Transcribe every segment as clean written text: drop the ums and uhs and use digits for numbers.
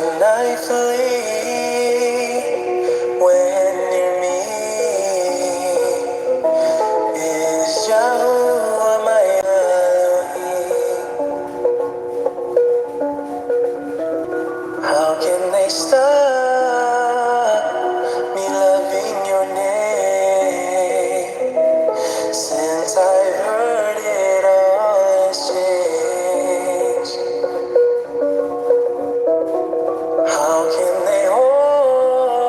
can I flee when near me is Yahuwah my Elohim? How can they stop me loving your name? Since I've heard it all has changed. How can they hold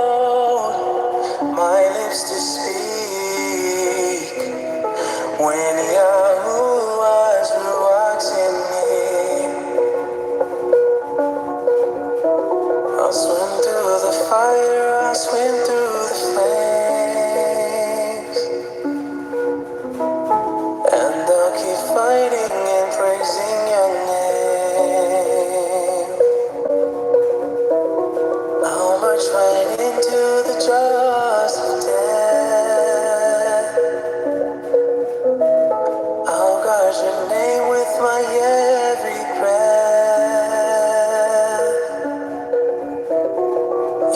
my lips to speak when Yahuwah's ruach's in me? I'll swim through the fire, I'll swim through the flames, and I'll keep fighting and praising your name. I'll march right into the jaws of death. I'll guard your name with my every breath.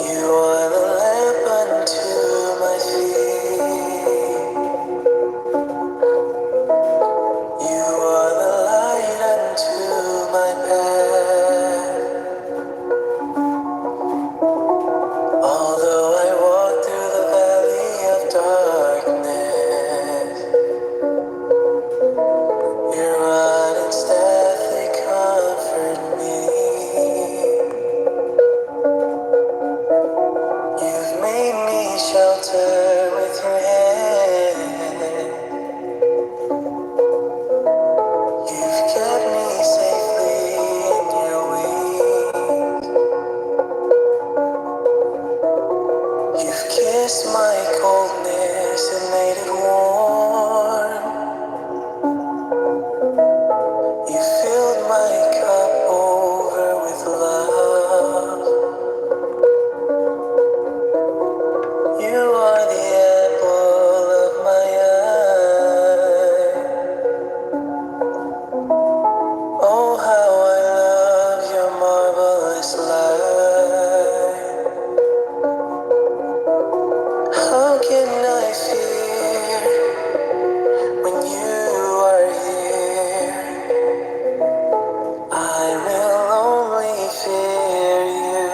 You are the lamp unto my feet. You are the light unto my path. Although I walk through the valley of darkness, your rod and staff, they comfort me. You've made me shelter with your hand. You've kept me safely in your wings. You've kissed my coldness and made it warm. You filled my cup over with love. You are the apple of my eye. Oh, how I love your marvelous light. How can I fear when you are here? I will only fear you.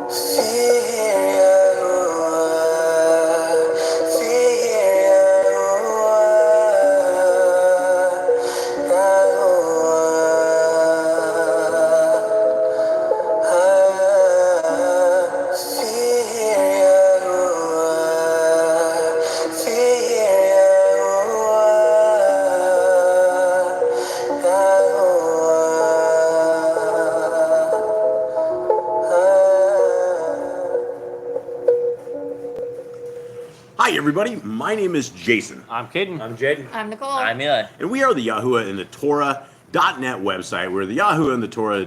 Fear Yahuwah. Fear Yahuwah. Yahuwah. Fear Yahuwah. Fear Yahuwah. Hi, everybody. My name is Jason, I'm Caden. I'm Jaden. I'm Nicole. I'm Eli. and we are the Yahuwah and the Torah.net website. We're the Yahuwah and the Torah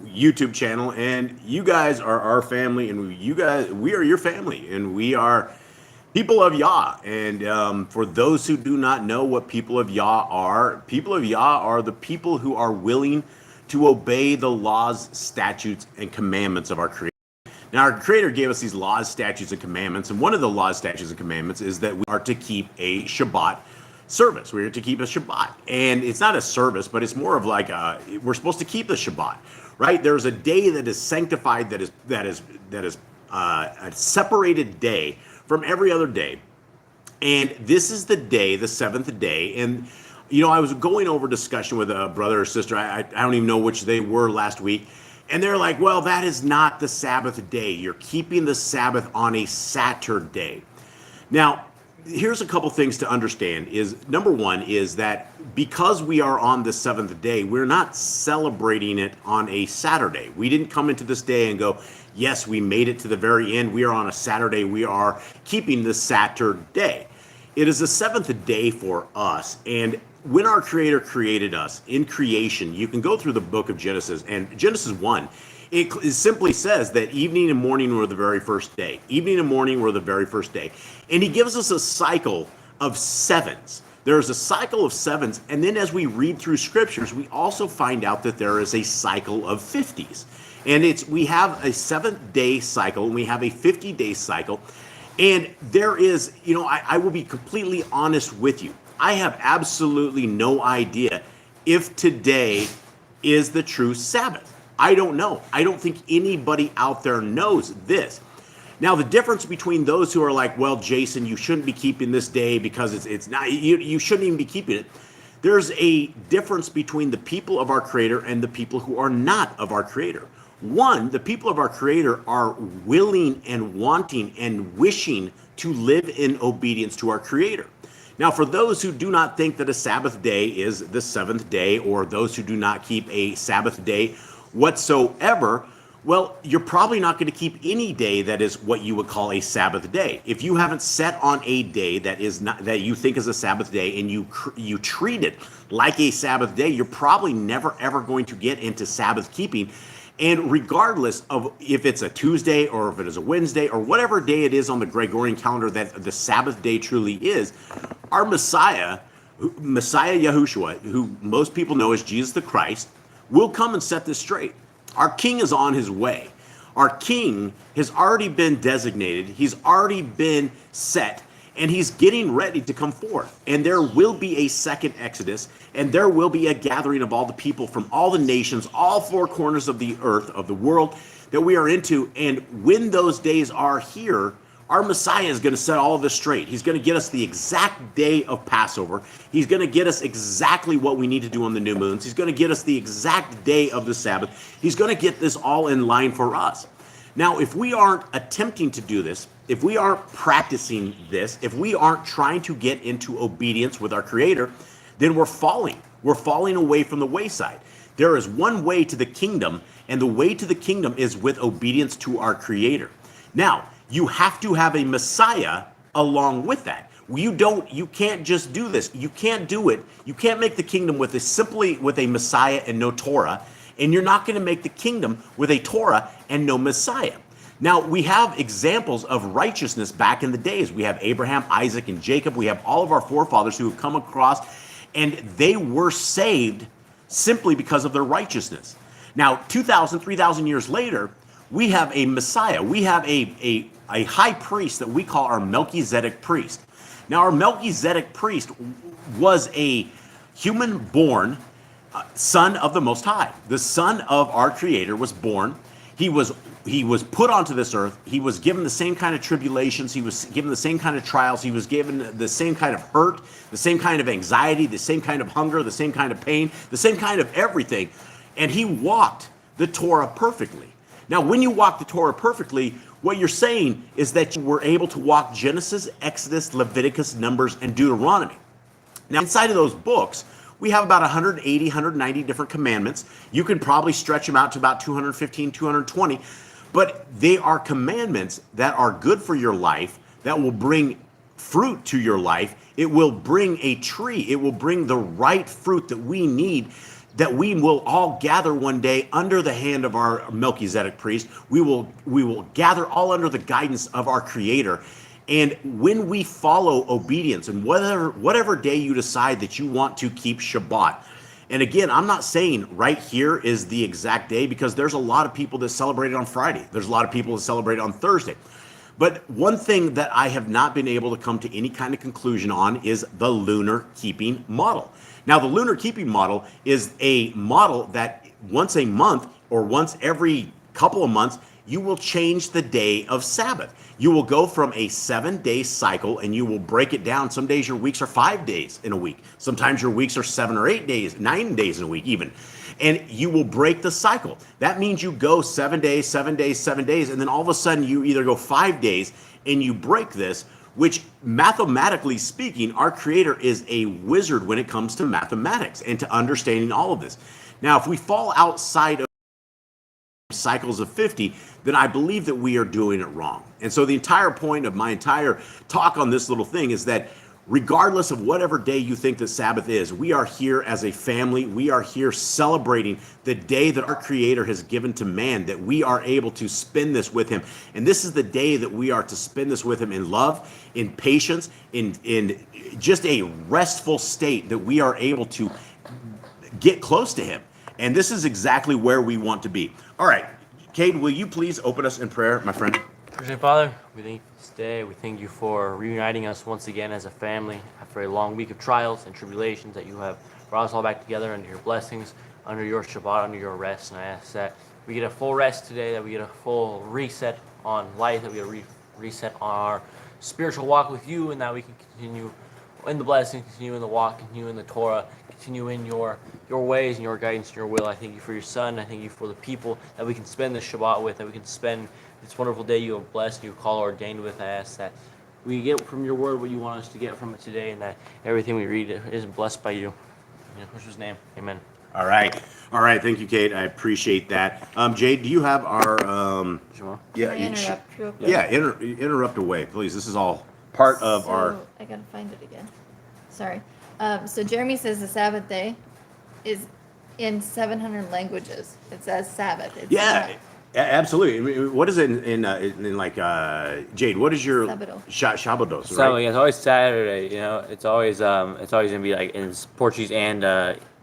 YouTube channel, and you guys are our family, and we are your family, and we are people of Yah. And for those who do not know what people of Yah are the people who are willing to obey the laws, statutes, and commandments of our Creator. Now, our Creator gave us these laws, statutes, and commandments, and one of the laws, statutes, and commandments is that we are to keep a Shabbat service. We are to keep a Shabbat, and it's not a service, but it's more of like we're supposed to keep the Shabbat, right? There's a day that is sanctified, that is a separated day from every other day, and this is the day, the seventh day, and you know, I was going over discussion with a brother or sister. I don't even know which they were last week. And they're like, well, that is not the Sabbath day. You're keeping the Sabbath on a Saturday. Now, here's a couple things to understand. Is number one is that because we are on the seventh day, we're not celebrating it on a Saturday. We didn't come into this day and go, yes, we made it to the very end. We are on a Saturday. We are keeping the Saturday. It is the seventh day for us. And when our Creator created us in creation, you can go through the book of Genesis, and Genesis 1, it simply says that evening and morning were the very first day. Evening and morning were the very first day. And he gives us a cycle of sevens. There is a cycle of sevens, and then as we read through scriptures, we also find out that there is a cycle of 50s. And we have a 7-day cycle and we have a 50-day cycle. And there is, I will be completely honest with you. I have absolutely no idea if today is the true Sabbath. I don't know. I don't think anybody out there knows this. Now, the difference between those who are like, well, Jason, you shouldn't be keeping this day because it's not, you shouldn't even be keeping it. There's a difference between the people of our Creator and the people who are not of our Creator. One, the people of our Creator are willing and wanting and wishing to live in obedience to our Creator. Now, for those who do not think that a Sabbath day is the 7th day, or those who do not keep a Sabbath day whatsoever, well, you're probably not going to keep any day that is what you would call a Sabbath day. If you haven't set on a day that is not, that you think is a Sabbath day, and you treat it like a Sabbath day, you're probably never ever going to get into Sabbath keeping. And regardless of if it's a Tuesday or if it is a Wednesday or whatever day it is on the Gregorian calendar that the Sabbath day truly is, our Messiah Yahushua, who most people know as Jesus the Christ, will come and set this straight. Our King is on his way. Our King has already been designated. He's already been set, and he's getting ready to come forth. And there will be a second Exodus, and there will be a gathering of all the people from all the nations, all 4 corners of the earth, of the world that we are into. And when those days are here, our Messiah is going to set all of this straight. He's going to get us the exact day of Passover. He's going to get us exactly what we need to do on the new moons. He's going to get us the exact day of the Sabbath. He's going to get this all in line for us. Now, if we aren't attempting to do this, if we aren't practicing this, if we aren't trying to get into obedience with our Creator, then we're falling. We're falling away from the wayside. There is one way to the kingdom, and the way to the kingdom is with obedience to our Creator. Now, you have to have a Messiah along with that. You can't just do this. You can't do it. You can't make the kingdom simply with a Messiah and no Torah. And you're not going to make the kingdom with a Torah and no Messiah. Now, we have examples of righteousness back in the days. We have Abraham, Isaac, and Jacob. We have all of our forefathers who have come across, and they were saved simply because of their righteousness. Now, 2,000, 3,000 years later, we have a Messiah. We have a high priest that we call our Melchizedek priest. Now, our Melchizedek priest was a human-born son of the Most High. The son of our Creator was born. He was put onto this earth. He was given the same kind of tribulations. He was given the same kind of trials. He was given the same kind of hurt, the same kind of anxiety, the same kind of hunger, the same kind of pain, the same kind of everything. And he walked the Torah perfectly. Now, when you walk the Torah perfectly, what you're saying is that you were able to walk Genesis, Exodus, Leviticus, Numbers, and Deuteronomy. Now, inside of those books, we have about 180, 190 different commandments. You can probably stretch them out to about 215, 220, but they are commandments that are good for your life, that will bring fruit to your life. It will bring a tree. It will bring the right fruit that we need, that we will all gather one day under the hand of our Melchizedek priest. We will gather all under the guidance of our Creator. And when we follow obedience, and whatever day you decide that you want to keep Shabbat, and again, I'm not saying right here is the exact day, because there's a lot of people that celebrate it on Friday. There's a lot of people that celebrate it on Thursday. But one thing that I have not been able to come to any kind of conclusion on is the lunar keeping model. Now, the lunar keeping model is a model that once a month or once every couple of months, you will change the day of Sabbath. You will go from a 7-day cycle and you will break it down. Some days your weeks are 5 days in a week. Sometimes your weeks are 7 or 8 days, 9 days in a week even. And you will break the cycle. That means you go 7 days, 7 days, 7 days, and then all of a sudden you either go 5 days and you break this, which mathematically speaking, our Creator is a wizard when it comes to mathematics and to understanding all of this. Now, if we fall outside of cycles of 50, then I believe that we are doing it wrong. And so the entire point of my entire talk on this little thing is that regardless of whatever day you think that Sabbath is, we are here as a family. We are here celebrating the day that our Creator has given to man, that we are able to spend this with Him. And this is the day that we are to spend this with Him in love, in patience, in just a restful state, that we are able to get close to Him. And this is exactly where we want to be. All right, Cade, will you please open us in prayer, my friend? Gracious Father, we thank you for this day. We thank you for reuniting us once again as a family after a long week of trials and tribulations, that you have brought us all back together under your blessings, under your Shabbat, under your rest. And I ask that we get a full rest today, that we get a full reset on life, that we get a reset on our spiritual walk with you, and that we can continue in the blessing, continue in the walk, continue in the Torah, continue in your ways and your guidance and your will. I thank you for your Son. I thank you for the people that we can spend this Shabbat with, that we can spend this wonderful day you have blessed, you have called ordained with. I ask that we get from your word what you want us to get from it today, and that everything we read is blessed by you. In Yahushua's name, amen. All right. Thank you, Kate. I appreciate that. Jade, do you have our Yeah, interrupt real quick. Yeah, interrupt away, please. This is all part of our. I gotta find it again. Sorry. So Jeremy says the Sabbath day is in 700 languages. It says Sabbath. It's absolutely. I mean, what is it in like Jade? What is your Shabados? Right? So yeah, it's always Saturday. You know, it's always gonna be like in Portuguese and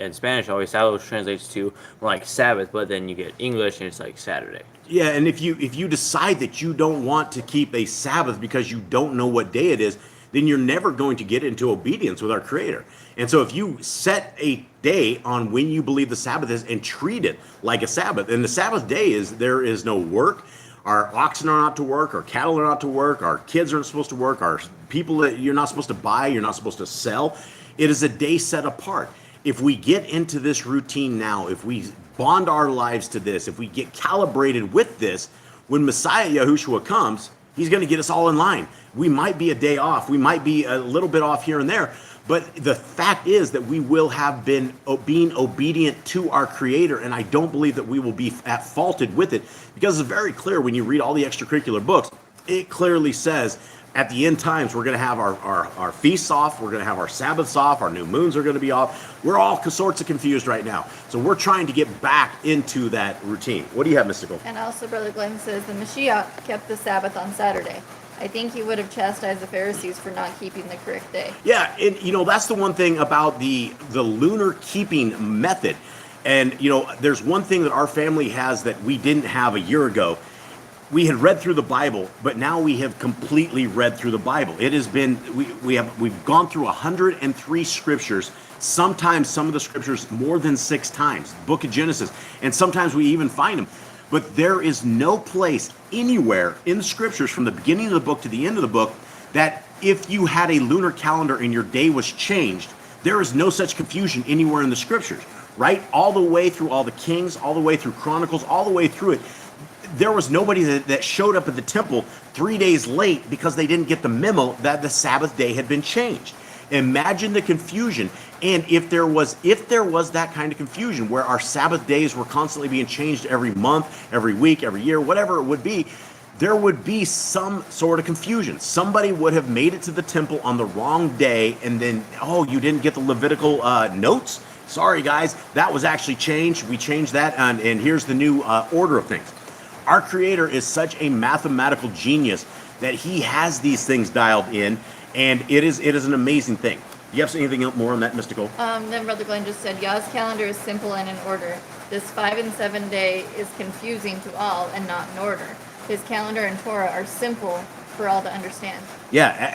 in Spanish. Always Sabbath translates to more like Sabbath, but then you get English and it's like Saturday. Yeah, and if you decide that you don't want to keep a Sabbath because you don't know what day it is, then you're never going to get into obedience with our Creator. And so if you set a day on when you believe the Sabbath is and treat it like a Sabbath, and the Sabbath day is there is no work, our oxen are not to work, our cattle are not to work, our kids aren't supposed to work, our people that you're not supposed to buy, you're not supposed to sell. It is a day set apart. If we get into this routine now, if we bond our lives to this, if we get calibrated with this, when Messiah Yahushua comes, he's going to get us all in line. We might be a day off. We might be a little bit off here and there. But the fact is that we will have been being obedient to our Creator, and I don't believe that we will be at faulted with it, because it's very clear when you read all the extracurricular books. It clearly says at the end times we're going to have our feasts off, we're going to have our Sabbaths off, our new moons are going to be off. We're all sorts of confused right now. So we're trying to get back into that routine. What do you have, Mystical? And also, Brother Glenn says the Mashiach kept the Sabbath on Saturday. I think he would have chastised the Pharisees for not keeping the correct day. Yeah, and that's the one thing about the lunar keeping method. And there's one thing that our family has that we didn't have a year ago. We had read through the Bible, but now we have completely read through the Bible. It has been we've gone through 103 scriptures. Sometimes some of the scriptures more than 6 times. Book of Genesis, and sometimes we even find them. But there is no place anywhere in the scriptures from the beginning of the book to the end of the book that if you had a lunar calendar and your day was changed, there is no such confusion anywhere in the scriptures, right? All the way through all the Kings, all the way through Chronicles, all the way through it. There was nobody that showed up at the temple 3 days late because they didn't get the memo that the Sabbath day had been changed. Imagine the confusion. And if there was that kind of confusion where our Sabbath days were constantly being changed every month, every week, every year, whatever it would be, there would be some sort of confusion. Somebody would have made it to the temple on the wrong day, and then, you didn't get the Levitical notes? Sorry, guys, that was actually changed. We changed that, and here's the new order of things. Our Creator is such a mathematical genius that he has these things dialed in, and it is an amazing thing. You have anything more on that, Mystical? Then Brother Glenn just said, Yah's calendar is simple and in order. This 5 and 7 day is confusing to all and not in order. His calendar and Torah are simple for all to understand. Yeah,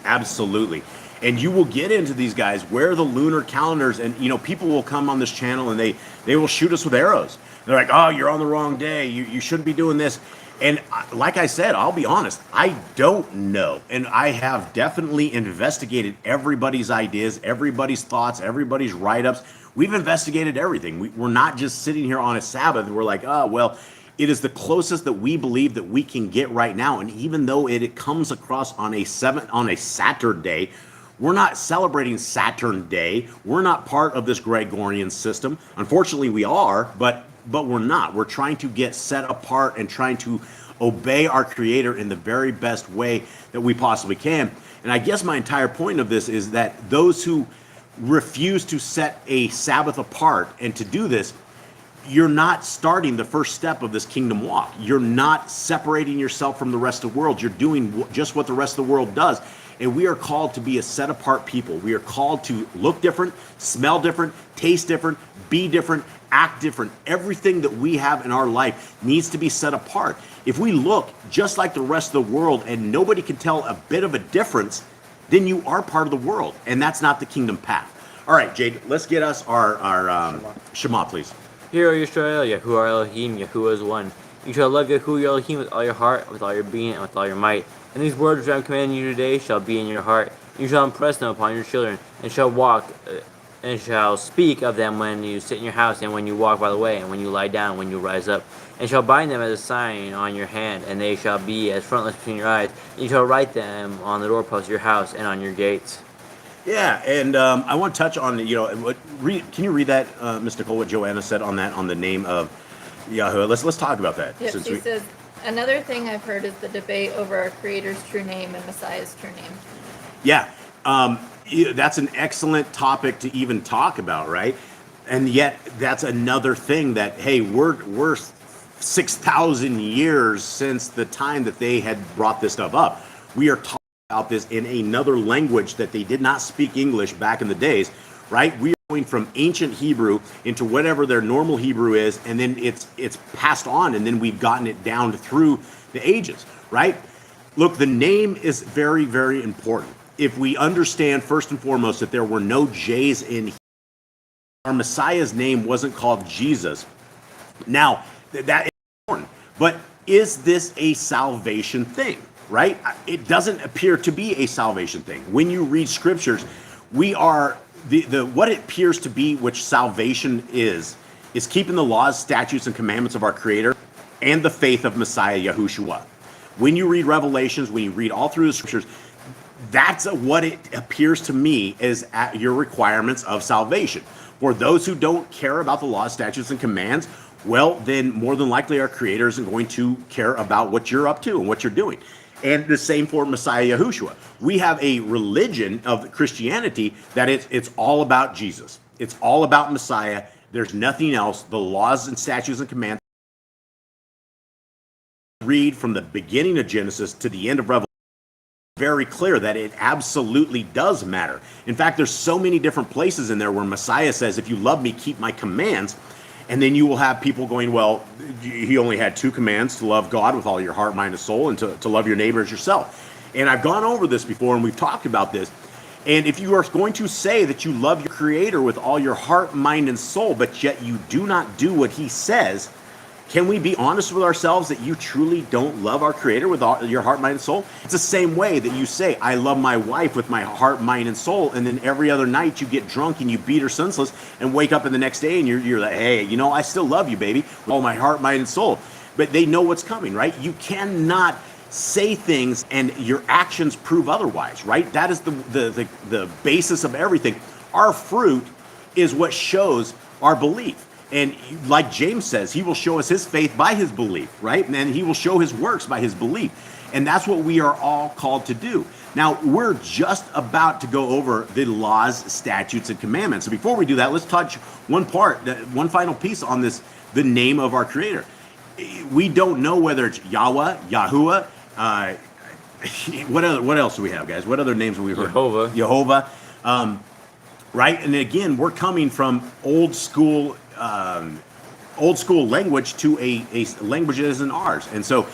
absolutely. And you will get into these guys where the lunar calendars, and people will come on this channel and they will shoot us with arrows. They're like, oh, you're on the wrong day. You shouldn't be doing this. And like I said, I'll be honest, I don't know. And I have definitely investigated everybody's ideas, everybody's thoughts, everybody's write-ups. We've investigated everything. We're not just sitting here on a Sabbath and we're like, oh, well, it is the closest that we believe that we can get right now. And even though it comes across on a Saturday, we're not celebrating Saturn Day. We're not part of this Gregorian system. Unfortunately, we are, but we're not. We're trying to get set apart and trying to obey our Creator in the very best way that we possibly can. And I guess my entire point of this is that those who refuse to set a Sabbath apart and to do this, you're not starting the first step of this kingdom walk. You're not separating yourself from the rest of the world. You're doing just what the rest of the world does. And we are called to be a set apart people. We are called to look different, smell different, taste different, be different, act different. Everything that we have in our life needs to be set apart. If we look just like the rest of the world and nobody can tell a bit of a difference, then you are part of the world, and that's not the kingdom path. All right, Jade, let's get us our Shema, please. Hear, O Yisrael, Yahuwah Elohim, Yahuwah is one. You shall love Yahuwah your Elohim with all your heart, with all your being, and with all your might. And these words which I am commanding you today shall be in your heart. You shall impress them upon your children, and shall speak of them when you sit in your house, and when you walk by the way, and when you lie down, when you rise up. And shall bind them as a sign on your hand, and they shall be as frontlets between your eyes. And you shall write them on the doorposts of your house and on your gates. Yeah, and I want to touch on, can you read that, Ms. Nicole, what Joanna said on that, on the name of Yahweh? Let's talk about that. Yep, she says, another thing I've heard is the debate over our Creator's true name and Messiah's true name. Yeah, that's an excellent topic to even talk about, right? And yet, that's another thing that, hey, we're 6,000 years since the time that they had brought this stuff up. We are talking about this in another language that they did not speak English back in the days, right? We are going from ancient Hebrew into whatever their normal Hebrew is, and then it's passed on, and then we've gotten it down through the ages, right? Look, the name is very, very important. If we understand, first and foremost, that there were no J's in Hebrew, our Messiah's name wasn't called Jesus. Now, that is important, but is this a salvation thing, right? It doesn't appear to be a salvation thing. When you read scriptures, we are, what it appears to be, which salvation is keeping the laws, statutes, and commandments of our Creator and the faith of Messiah Yahushua. When you read Revelations, when you read all through the scriptures, that's what it appears to me is at your requirements of salvation. For those who don't care about the laws, statutes, and commands, well, then more than likely our Creator isn't going to care about what you're up to and what you're doing. And the same for Messiah Yahushua. We have a religion of Christianity that it's all about Jesus. It's all about Messiah. There's nothing else. The laws and statutes and commands. Read from the beginning of Genesis to the end of Revelation. Very clear that it absolutely does matter. In fact, there's so many different places in there where Messiah says, if you love me, keep my commands. And then you will have people going, well, he only had 2 commands, to love God with all your heart, mind, and soul, and to love your neighbor as yourself. And I've gone over this before, and we've talked about this. And if you are going to say that you love your Creator with all your heart, mind, and soul, but yet you do not do what he says, can we be honest with ourselves that you truly don't love our Creator with all your heart, mind, and soul? It's the same way that you say, I love my wife with my heart, mind, and soul, and then every other night you get drunk and you beat her senseless and wake up in the next day and you're like, hey, I still love you, baby, with all my heart, mind, and soul. But they know what's coming, right? You cannot say things and your actions prove otherwise, right? That is the basis of everything. Our fruit is what shows our belief. And like James says, he will show us his faith by his belief, right? And then he will show his works by his belief. And that's what we are all called to do. Now, we're just about to go over the laws, statutes, and commandments. So before we do that, let's touch one final piece on this, the name of our Creator. We don't know whether it's Yahweh, Yahuwah, what else do we have, guys? What other names have we heard? Jehovah. Right? And again, we're coming from old school language to a language that isn't ours. And so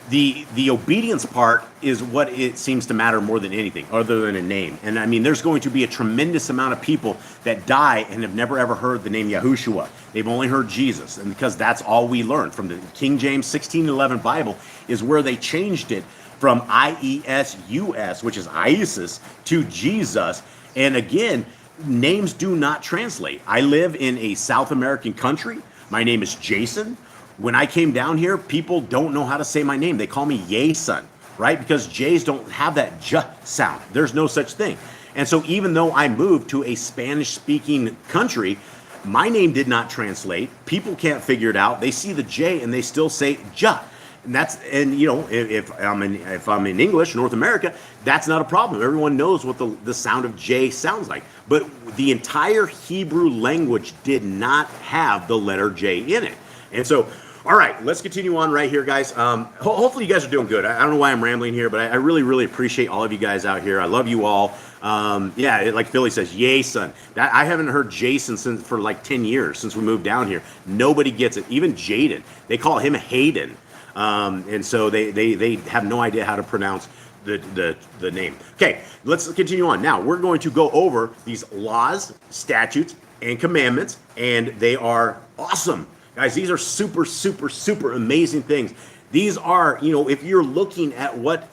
the obedience part is what it seems to matter more than anything other than a name. And I mean, there's going to be a tremendous amount of people that die and have never ever heard the name Yahushua. They've only heard Jesus. And because that's all we learned from the King James 1611 Bible is where they changed it from IESUS, which is Isis, to Jesus. And again, names do not translate. I live in a South American country. My name is Jason. When I came down here, people don't know how to say my name. They call me Yason, right? Because J's don't have that J sound. There's no such thing. And so even though I moved to a Spanish-speaking country, my name did not translate. People can't figure it out. They see the J and they still say J. And if I'm in English, North America, that's not a problem. Everyone knows what the sound of J sounds like. But the entire Hebrew language did not have the letter J in it. And so All right, let's continue on right here, guys. Hopefully you guys are doing good. I don't know why I'm rambling here, but I really, really appreciate all of you guys out here. I love you all. Like Philly says, yay, son. I haven't heard Jason for like 10 years since we moved down here. Nobody gets it. Even Jaden. They call him Hayden. And so they have no idea how to pronounce the name. Okay, let's continue on. Now, we're going to go over these laws, statutes, and commandments, and they are awesome. Guys, these are super, super, super amazing things. These are, if you're looking at what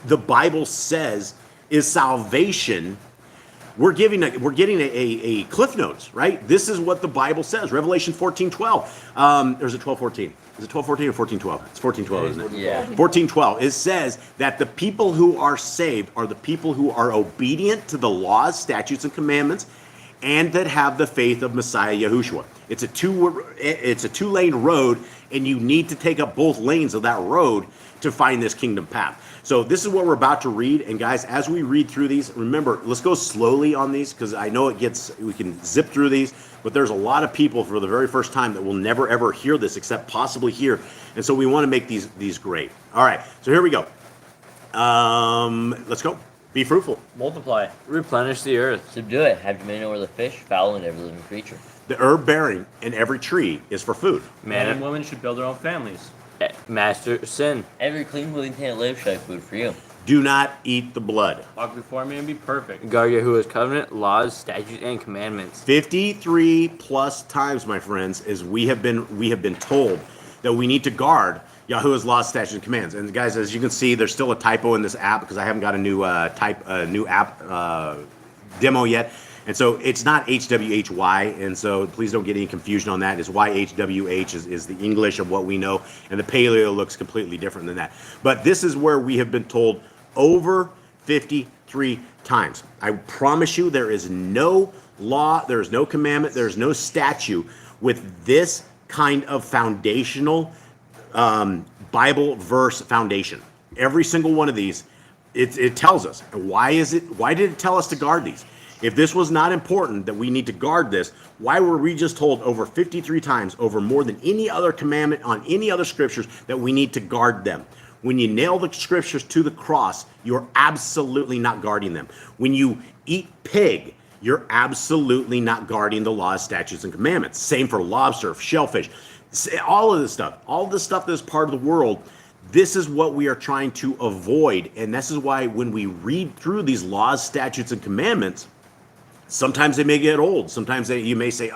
the Bible says is salvation, we're getting a cliff notes, right? This is what the Bible says. Revelation 14:12. Or is it 12:14? Is it 12:14 or 14:12? It's 14:12, isn't it? Yeah. 14:12. It says that the people who are saved are the people who are obedient to the laws, statutes, and commandments, and that have the faith of Messiah Yahushua. It's a two-lane road, and you need to take up both lanes of that road to find this kingdom path. So this is what we're about to read, and guys, as we read through these, remember, let's go slowly on these, because I know we can zip through these, but there's a lot of people for the very first time that will never ever hear this, except possibly here, and so we want to make these great. All right, so here we go. Let's go. Be fruitful. Multiply. Replenish the earth. Subdue it. Have dominion over the fish, fowl, and every living creature. The herb bearing and every tree is for food. Man and woman should build their own families. Master sin. Every clean, willing thing that lives shall have food for you. Do not eat the blood. Walk before me and be perfect. Guard Yahuwah's covenant, laws, statutes, and commandments. 53 plus times, my friends, is we have been told that we need to guard Yahuwah's laws, statutes, and commands. And guys, as you can see, there's still a typo in this app because I haven't got a new app demo yet. And so it's not HWHY, and so please don't get any confusion on that. It's YHWH is the English of what we know, and the paleo looks completely different than that. But this is where we have been told over 53 times. I promise you there is no law, there is no commandment, there is no statute with this kind of foundational Bible verse foundation. Every single one of these, it tells us. Why did it tell us to guard these? If this was not important, that we need to guard this, why were we just told over 53 times, over more than any other commandment on any other scriptures, that we need to guard them? When you nail the scriptures to the cross, you're absolutely not guarding them. When you eat pig, you're absolutely not guarding the laws, statutes, and commandments. Same for lobster, shellfish, all of this stuff. All this stuff that is part of the world, this is what we are trying to avoid. And this is why when we read through these laws, statutes, and commandments, sometimes they may get old. Sometimes you may say,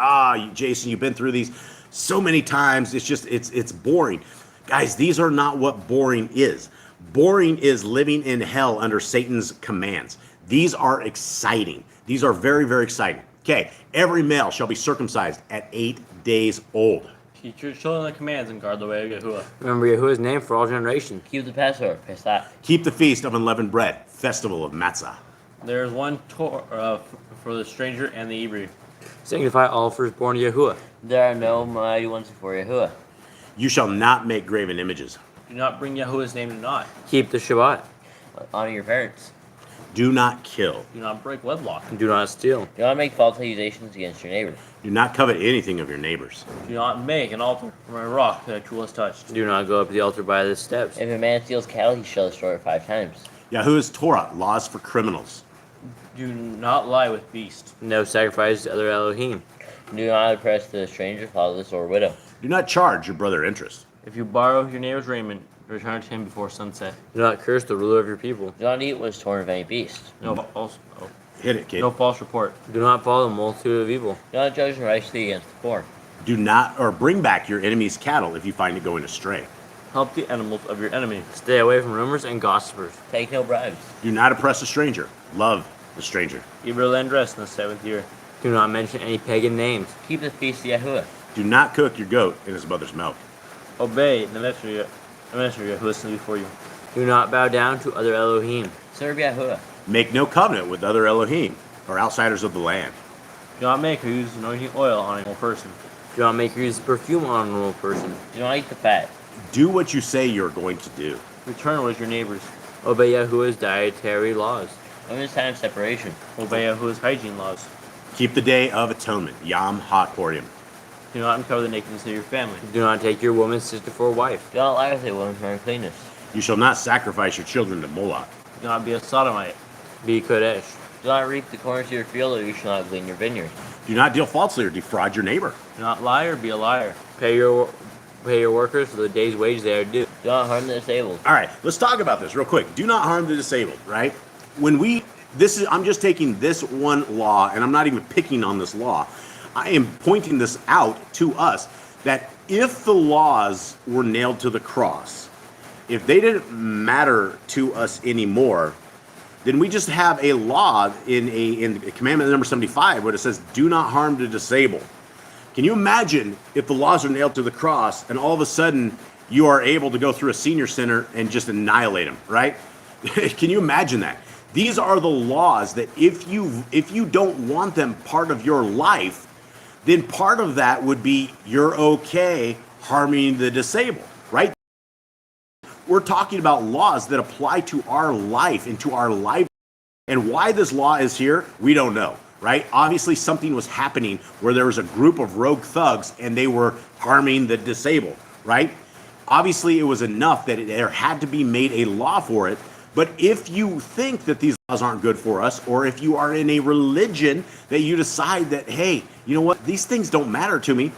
Jason, you've been through these so many times. It's boring. Guys, these are not what boring is. Boring is living in hell under Satan's commands. These are exciting. These are very, very exciting. Okay, every male shall be circumcised at 8 days old. Teach your children the commands and guard the way of Yahuwah. Remember Yahuwah's name for all generations. Keep the Passover, Pesach. Keep the feast of unleavened bread, festival of matzah. There is one Torah for the stranger and the Hebrew. Sanctify all firstborn to Yahuwah. There are no mighty ones before Yahuwah. You shall not make graven images. Do not bring Yahuwah's name to naught. Keep the Shabbat. Honor your parents. Do not kill. Do not break wedlock. Do not steal. Do not make false accusations against your neighbor. Do not covet anything of your neighbors. Do not make an altar from a rock that a tool has touched. Do not go up to the altar by the steps. If a man steals cattle, he shall destroy it 5 times. Yahuwah's Torah, laws for criminals. Do not lie with beast. No sacrifice to other Elohim. Do not oppress the stranger, fatherless, or widow. Do not charge your brother interest. If you borrow your neighbor's raiment, return it to him before sunset. Do not curse the ruler of your people. Do not eat what is torn of any beast. No false, Hit it, kid. no false report. Do not follow the multitude of evil. Do not judge unrighteously against the poor. Do not, or bring back your enemy's cattle if you find it going astray. Help the animals of your enemy. Stay away from rumors and gossipers. Take no bribes. Do not oppress a stranger. Love the stranger. Keep your land rest in the 7th year. Do not mention any pagan names. Keep the feast of Yahuwah. Do not cook your goat in his mother's milk. Obey the ministry who listens before you. Do not bow down to other Elohim. Serve Yahuwah. Make no covenant with other Elohim or outsiders of the land. Do not make or use anointing oil on a normal person. Do not make or use perfume on a normal person. Do not eat the fat. Do what you say you're going to do. Return what is your neighbor's. Obey Yahuwah's dietary laws. Women's time of separation. Obey Yahuwah's hygiene laws. Keep the day of atonement, Yom HaKorim. Do not uncover the nakedness of your family. Do not take your woman's sister for a wife. Do not lie with a woman for uncleanness. You shall not sacrifice your children to Moloch. Do not be a sodomite. Be Kodesh. Do not reap the corners of your field, or you shall not glean your vineyard. Do not deal falsely or defraud your neighbor. Do not lie or be a liar. Pay your workers for the day's wage they are due. Do not harm the disabled. All right, let's talk about this real quick. Do not harm the disabled, right? I'm just taking this one law, and I'm not even picking on this law. I am pointing this out to us that if the laws were nailed to the cross, if they didn't matter to us anymore, then we just have a law in commandment number 75 where it says, do not harm the disabled. Can you imagine if the laws are nailed to the cross and all of a sudden you are able to go through a senior center and just annihilate them, right? Can you imagine that? These are the laws that if you don't want them part of your life, then part of that would be you're okay harming the disabled, right? We're talking about laws that apply to our life and to our life. And why this law is here, we don't know, right? Obviously, something was happening where there was a group of rogue thugs and they were harming the disabled, right? Obviously, it was enough that there had to be made a law for it. But if you think that these laws aren't good for us, or if you are in a religion that you decide that, hey, you know what, these things don't matter to me,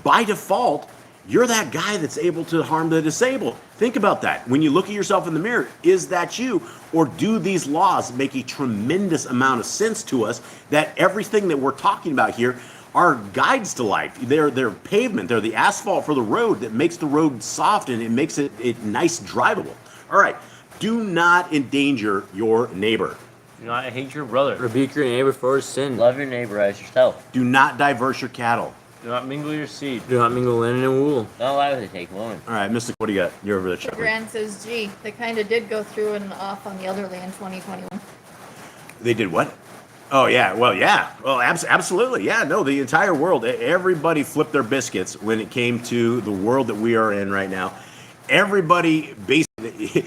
by default, you're that guy that's able to harm the disabled. Think about that. When you look at yourself in the mirror, is that you? Or do these laws make a tremendous amount of sense to us that everything that we're talking about here are guides to life? They're pavement. They're the asphalt for the road that makes the road soft and it makes it nice drivable. All right. Do not endanger your neighbor. Do not hate your brother. Rebuke your neighbor for his sin. Love your neighbor as yourself. Do not diverse your cattle. Do not mingle your seed. Do not mingle linen and wool. Do not lie with a taken woman. All right, Mystic, what do you got? You're over there, Chuck. Grant says, gee, they kind of did go through and off on the elderly in 2021. They did what? Oh, yeah. Well, yeah. Well, absolutely. Yeah, no, the entire world, everybody flipped their biscuits when it came to the world that we are in right now. Everybody basically,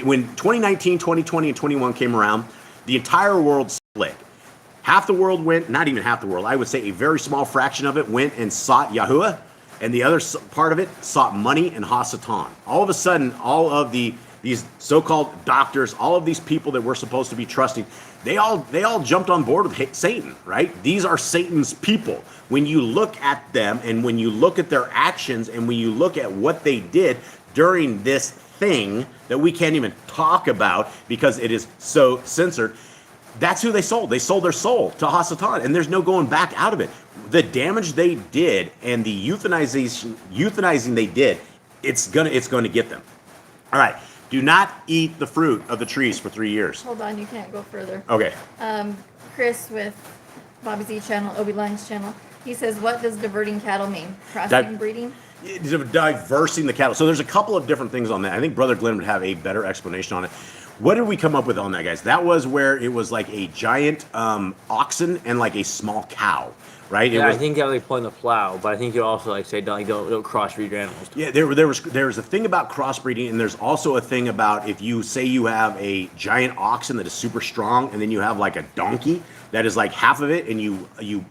when 2019, 2020, and 21 came around, the entire world split. Half the world went, not even half the world, I would say a very small fraction of it went and sought Yahuwah, and the other part of it sought money and Hasatan. All of a sudden, all of these so-called doctors, all of these people that we're supposed to be trusting, they all jumped on board with Satan, right? These are Satan's people. When you look at them and when you look at their actions and when you look at what they did during this thing that we can't even talk about because it is so censored, that's who they sold. They sold their soul to Hasatan, and there's no going back out of it. The damage they did and the euthanizing they did, it's gonna get them. All right. Do not eat the fruit of the trees for 3 years. Hold on, you can't go further. Okay. Chris with Bobby Z channel, Obi Line's channel, he says, what does diverting cattle mean? Crossing breeding? Diversing the cattle. So there's a couple of different things on that. I think Brother Glenn would have a better explanation on it. What did we come up with on that, guys? That was where it was like a giant oxen and like a small cow, right? Yeah, I think that was like pulling the plow, but I think you also like say don't crossbreed your animals. Yeah, there was a thing about crossbreeding, and there's also a thing about if you say you have a giant oxen that is super strong, and then you have like a donkey that is like half of it, and you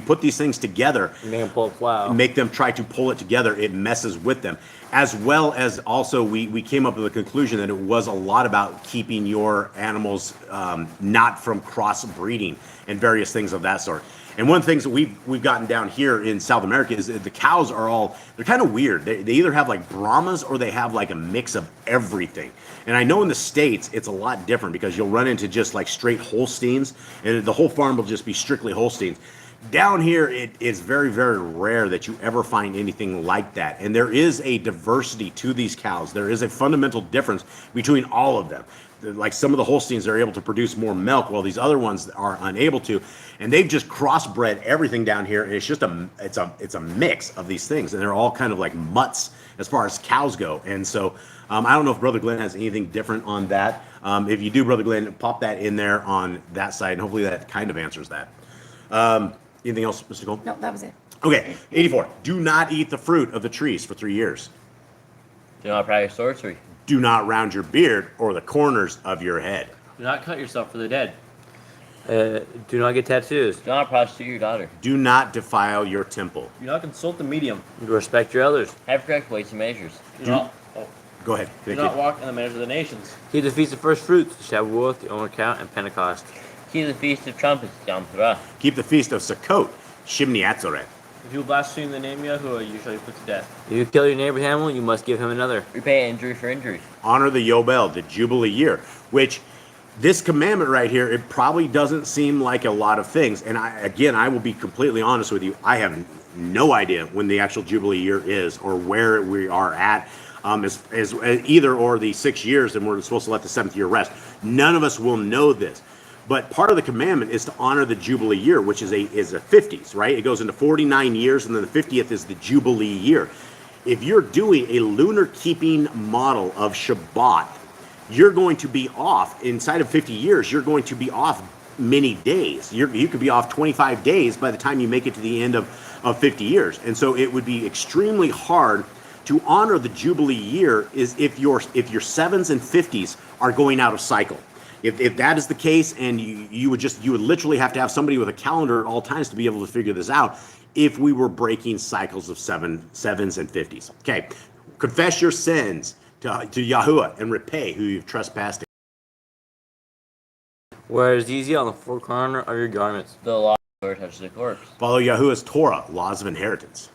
put these things together, You make them pull a plow. make them try to pull it together, it messes with them. As well as also we came up with the conclusion that it was a lot about keeping your animals not from crossbreeding and various things of that sort. And one of the things that we've gotten down here in South America is that the cows they're kind of weird. They either have like Brahmas or they have like a mix of everything. And I know in the States it's a lot different because you'll run into just like straight Holsteins and the whole farm will just be strictly Holsteins. Down here, it is very, very rare that you ever find anything like that. And there is a diversity to these cows. There is a fundamental difference between all of them. Like some of the Holsteins are able to produce more milk while these other ones are unable to. And they've just crossbred everything down here. And it's just it's a mix of these things. And they're all kind of like mutts as far as cows go. And so I don't know if Brother Glenn has anything different on that. If you do, Brother Glenn, pop that in there on that side. And hopefully that kind of answers that. Anything else, Mr. Gold? No, that was it. Okay, 84. Do not eat the fruit of the trees for 3 years. Do not practice sorcery. Do not round your beard or the corners of your head. Do not cut yourself for the dead. Do not get tattoos. Do not prostitute your daughter. Do not defile your temple. Do not consult the medium. Respect your elders. Have correct weights and measures. Go ahead. Do not walk in the manners of the nations. Keep the feast of first fruits, the Shavuot, the Omer Count, and Pentecost. Keep the feast of trumpets, Yom Torah. Keep the feast of Sukkot, Shimni Atzoret. If you blaspheme the name of Yahuwah, you shall be put to death. If you kill your neighbor's animal, you must give him another. Repay injury for injury. Honor the Yobel, the Jubilee year, which this commandment right here, it probably doesn't seem like a lot of things. And I will be completely honest with you. I have no idea when the actual Jubilee year is or where we are at. As either or the 6 years, and we're supposed to let the 7th year rest. None of us will know this. But part of the commandment is to honor the Jubilee year, which is a 50s, right? It goes into 49 years, and then the 50th is the Jubilee year. If you're doing a lunar keeping model of Shabbat, you're going to be off, inside of 50 years, you're going to be off many days. You could be off 25 days by the time you make it to the end of 50 years. And so it would be extremely hard to honor the Jubilee year is if your 7s and 50s are going out of cycle. If that is the case, and you would literally have to have somebody with a calendar at all times to be able to figure this out if we were breaking cycles of 7s and 50s. Okay, confess your sins to Yahuwah and repay who you've trespassed. Wear easy on the four corner of your garments. The law never touches the corpse. Follow Yahuwah's Torah, laws of inheritance.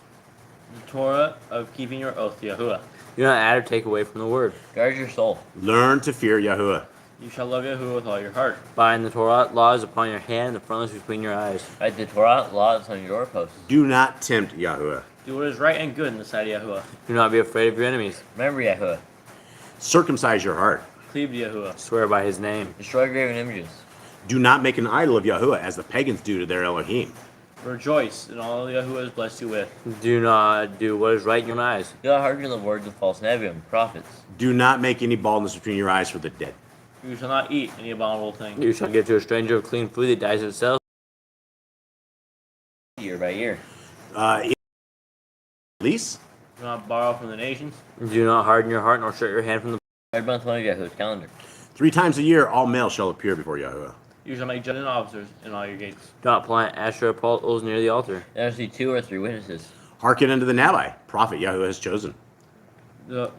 The Torah of keeping your oath to Yahuwah. Do not add or take away from the word. Guard your soul. Learn to fear Yahuwah. You shall love Yahuwah with all your heart. Bind the Torah laws upon your hand and the frontlets between your eyes. Write the Torah laws on your doorposts. Do not tempt Yahuwah. Do what is right and good in the sight of Yahuwah. Do not be afraid of your enemies. Remember Yahuwah. Circumcise your heart. Cleave to Yahuwah. Swear by his name. Destroy graven images. Do not make an idol of Yahuwah as the pagans do to their Elohim. Rejoice in all Yahuwah has blessed you with. Do not do what is right in your eyes. Do not hearken to the words of false Nevi'im, prophets. Do not make any baldness between your eyes for the dead. You shall not eat any abominable thing. You shall give to a stranger clean food that dies of itself. Year by year. Lease? Do not borrow from the nations. Do not harden your heart nor shut your hand from the. Third month one of Yahuwah's calendar. 3 times a year, all males shall appear before Yahuwah. You shall make judges and officers in all your gates. Do not plant Asherah poles near the altar. There shall be 2 or 3 witnesses. Hearken unto the Nabai, prophet Yahuwah has chosen. The